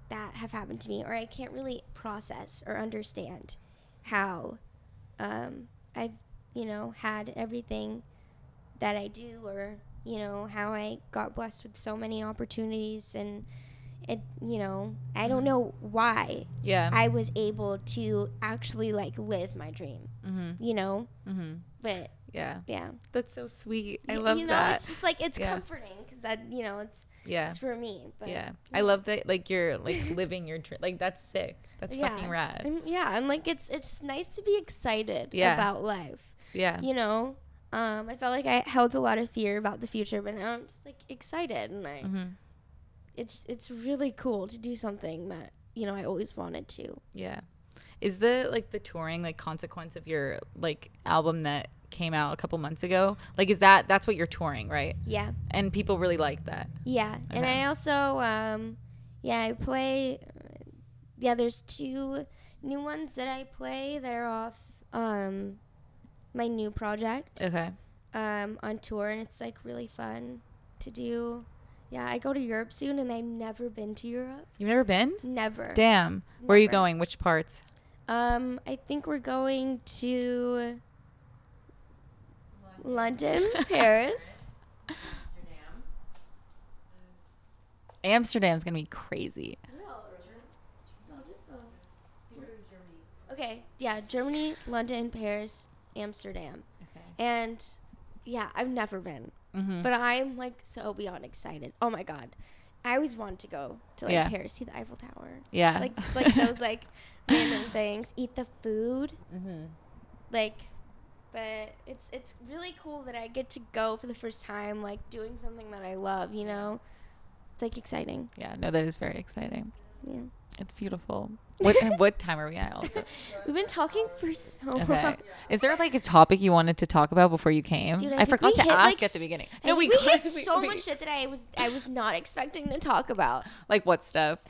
that have happened to me, or I can't really process or understand how I've, you know, had everything that I do, or, you know, how I got blessed with so many opportunities, and it, you know, I don't know why I was able to actually like live my dream, you know, but yeah, that's so sweet. I love that. It's just like, it's comforting, because that, you know, it's for me. But I love that, like you're like living your dream. Like that's sick. That's fucking rad. And like it's nice to be excited about life. You know, I felt like I held a lot of fear about the future, but now I'm just like excited, and it's really cool to do something that, you know, I always wanted to. Yeah. Is the touring like consequence of your like album that came out a couple months ago? Like, is that's what you're touring, right? Yeah. And people really like that. Yeah. Okay. And I also I play. Yeah, there's 2 new ones that I play that are off my new project. Okay. On tour, and it's like really fun to do. Yeah, I go to Europe soon, and I've never been to Europe. You've never been? Never. Damn. Where are you going? Which parts? I think we're going to London, Paris. Amsterdam's gonna be crazy. Okay, yeah, Germany, London, Paris, Amsterdam. Okay. And yeah, I've never been. Mm-hmm. But I'm like so beyond excited. Oh my God. I always wanted to go to like Paris, see the Eiffel Tower. Yeah. Like just like those like random things, eat the food. Mm-hmm. Like, but it's really cool that I get to go for the first time, like doing something that I love, you know? It's like exciting. Yeah, no, that is very exciting. Yeah. It's beautiful. What time are we at also? We've been talking for so long. Is there like a topic you wanted to talk about before you came? Dude, I forgot to ask like, at the beginning. No, we hit so much shit that I was not expecting to talk about. Like what stuff?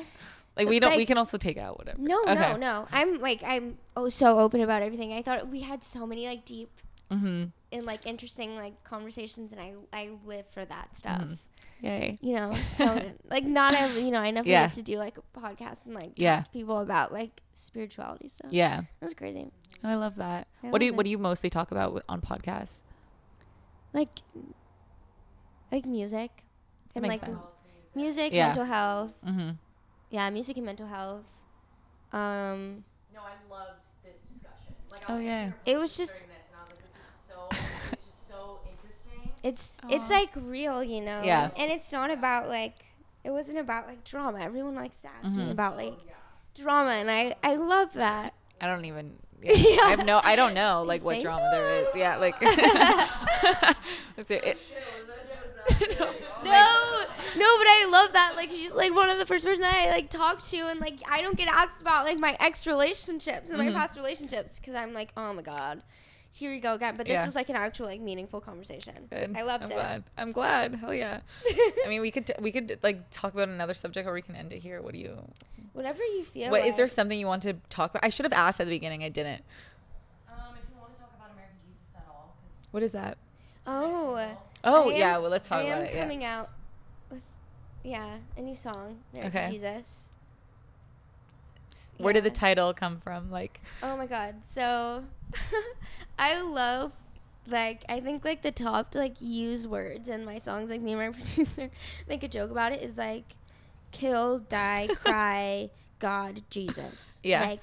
Like we can also take out whatever. No. I'm so open about everything. I thought we had so many like deep and like interesting like conversations, and I live for that stuff. Mm-hmm. Yay. You know, so like not every, you know, I never get to do like a podcast and like talk to people about like spirituality stuff. Yeah. That was crazy. I love that. What do you mostly talk about on podcasts? Like music and like sense. Music, mental health. Mm-hmm. Yeah, music and mental health. No, I loved this discussion. Like, I was it was just. This, and I was like, this is it's just so interesting. It's like real, you know. Yeah. And it's not about like, it wasn't about like drama. Everyone likes to ask me about like drama, and I love that. I don't even. Yeah. I don't know like what drama there is. Yeah, like. No, but I love that. Like, she's like one of the first person that I like talk to, and like I don't get asked about like my ex relationships and my past relationships because I'm like, oh my God, here we go again. But this was like an actual like meaningful conversation. Good. I loved it. I'm glad. Hell yeah. I mean, we could like talk about another subject, or we can end it here. What do you? Whatever you feel. Is there something you want to talk about? I should have asked at the beginning. I didn't. If you want to talk about American Jesus at all, what is that? Oh yeah. Well, let's talk about it. I am coming out with a new song, American Jesus. Where did the title come from? Like, oh my God. So I love, like, I think like the top to like use words in my songs, like me and my producer make a joke about it, is like kill, die, cry, God, Jesus. Yeah. Like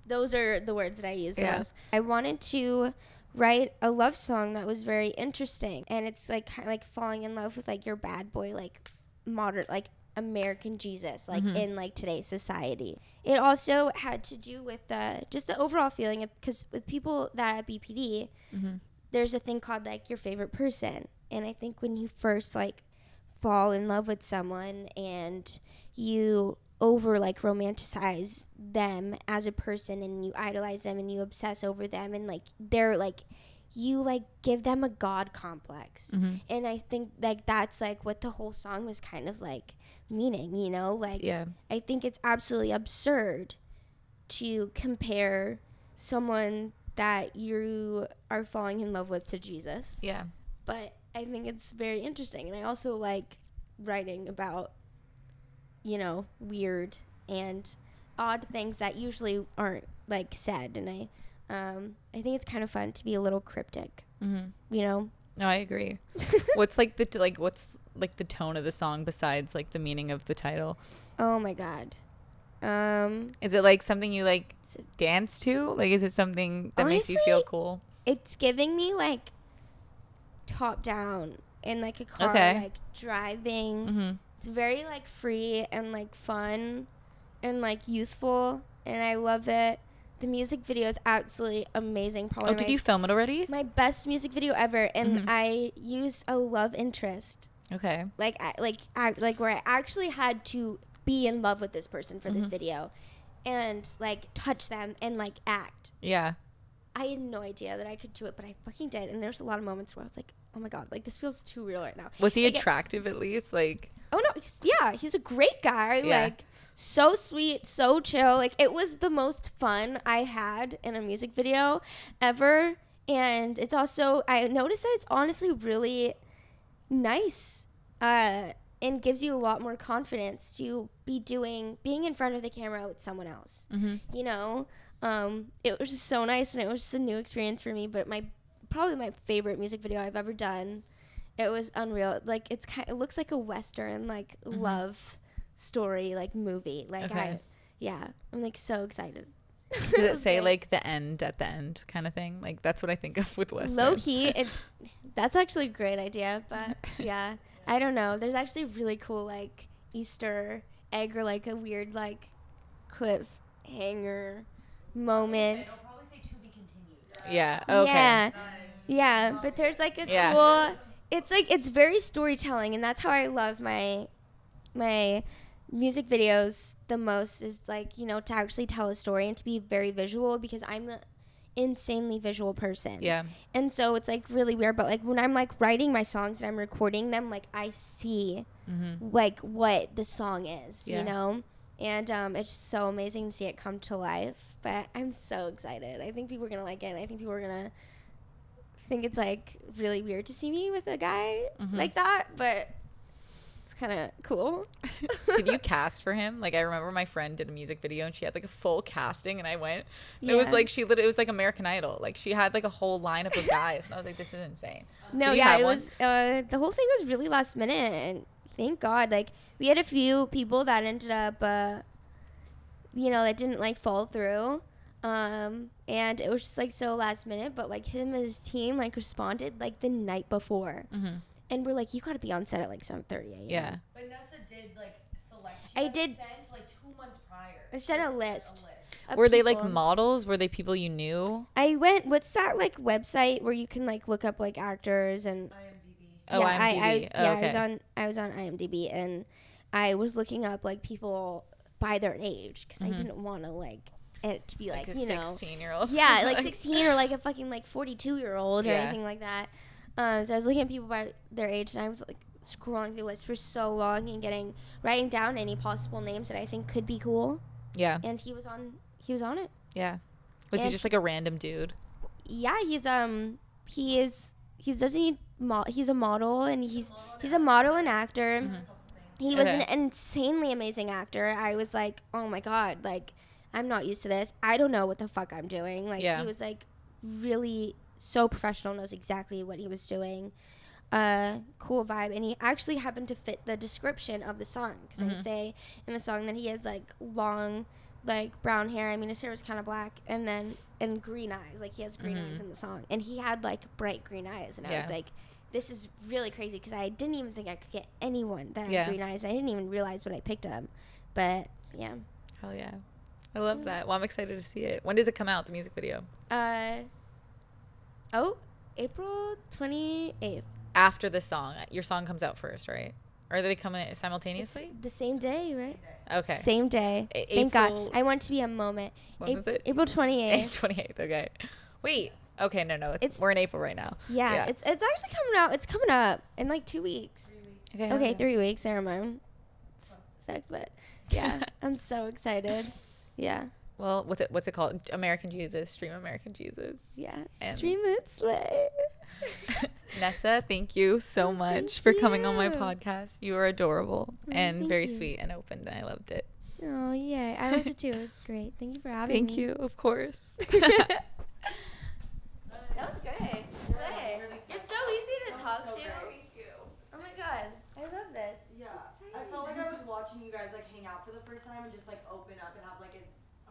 those are the words that I use the most. I wanted to write a love song that was very interesting, and it's like kind of like falling in love with like your bad boy, like modern, like American Jesus, like in like today's society. It also had to do with just the overall feeling of, because with people that at BPD, there's a thing called like your favorite person, and I think when you first like fall in love with someone and you over like romanticize them as a person, and you idolize them and you obsess over them, and like they're like, you like give them a God complex. And I think like that's like what the whole song was kind of like meaning, you know, like I think it's absolutely absurd to compare someone that you are falling in love with to Jesus. But I think it's very interesting, and I also like writing about, you know, weird and odd things that usually aren't like said, and I think it's kind of fun to be a little cryptic, you know. No, I agree. What's like what's like the tone of the song besides like the meaning of the title? Oh my God. Is it like something you like dance to? Like, is it something that makes you feel cool? It's giving me like top down in like a car, like driving. It's very like free and like fun and like youthful, and I love it. The music video is absolutely amazing. Probably did you film it already? My best music video ever, and I used a love interest. Okay. Like where I actually had to be in love with this person for this video, and like touch them and like act. Yeah. I had no idea that I could do it, but I fucking did. And there's a lot of moments where I was like, oh my God, like this feels too real right now. Was he like, attractive at least? Like, oh no, he's a great guy. Yeah. Like so sweet, so chill. Like it was the most fun I had in a music video ever. And it's also, I noticed that it's honestly really nice and gives you a lot more confidence to being in front of the camera with someone else. You know, it was just so nice, and it was just a new experience for me. But probably my favorite music video I've ever done. It was unreal. Like it looks like a Western like love story like movie. Like I'm like so excited. Does it say like the end at the end kind of thing? Like that's what I think of with Westerns. Low key, that's actually a great idea. But yeah, I don't know. There's actually a really cool like Easter egg or like a weird like cliffhanger moment. It'll probably say to be continued. Yeah. Okay. Yeah. Yeah. But there's like a cool. It's like it's very storytelling, and that's how I love my music videos the most, is like, you know, to actually tell a story and to be very visual, because I'm an insanely visual person. Yeah. And so it's like really weird, but like when I'm like writing my songs and I'm recording them, like I see like what the song is, you know? And it's just so amazing to see it come to life. But I'm so excited. I think people are gonna like it, and I think people are gonna think it's like really weird to see me with a guy like that, but it's kind of cool. Did you cast for him? Like I remember my friend did a music video and she had like a full casting, and I went. And it was like it was like American Idol. Like she had like a whole lineup of guys, and I was like, this is insane. No, yeah, it was the whole thing was really last minute, and thank God. Like we had a few people that ended up you know, that didn't like fall through. And it was just like so last minute, but like him and his team like responded like the night before. And we're like, you got to be on set at like 7:30 a.m. Yeah. But Nessa did like select. I did sent like 2 months prior. I sent a list. Were they like models? Were they people you knew? I went. What's that like website where you can like look up like actors and? IMDb. Oh, yeah, IMDb. Okay. I was on IMDb, and I was looking up like people by their age, because I didn't want to like it to be like a you know 16-year-old. Yeah, like 16 or like a fucking like 42-year-old or anything like that. So I was looking at people by their age, and I was like scrolling through the list for so long and writing down any possible names that I think could be cool. Yeah. And he was on it. Yeah. Was he just like a random dude? Yeah, he's a model, and he's a model and actor. He was an insanely amazing actor. I was like, oh my God, like I'm not used to this. I don't know what the fuck I'm doing. Like he was like really so professional, knows exactly what he was doing. Cool vibe, and he actually happened to fit the description of the song, because I say in the song that he has like long like brown hair. I mean, his hair was kind of black, and green eyes. Like he has green eyes in the song, and he had like bright green eyes, and I was like, this is really crazy, because I didn't even think I could get anyone that had green eyes. I didn't even realize when I picked him, but yeah. Hell yeah. I love that. Well, I'm excited to see it. When does it come out, the music video? April 28th. After the song. Your song comes out first, right? Or are they coming simultaneously? It's the same day, right? Okay. Same day. Thank God. I want it to be a moment. When was it? April 28th. April 28th, okay. Wait. Okay, no. We're in April right now. Yeah. It's actually coming out. It's coming up in like 2 weeks. 3 weeks. Okay, 3 weeks. Never mind. Sex, but yeah. I'm so excited. Yeah. Well, what's it called? American Jesus. Stream American Jesus. Yeah. Stream it, slay. Nessa, thank you so much for coming on my podcast. You are adorable and very sweet and open, and I loved it. Oh, yeah. I loved it too. It was great. Thank you for having me. Thank you, of course. That was good. You're so easy to talk to. Thank you. Oh my God. I love this. Yeah. I felt like I was watching you guys like hang out for the first time and just like open up and have like a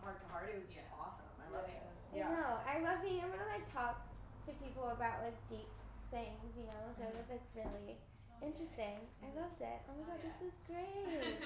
heart to heart. It was awesome. I loved it. Yeah. No, I love being able to like talk to people about like deep things, you know. So it was like really interesting. I loved it. Oh my God, this was great.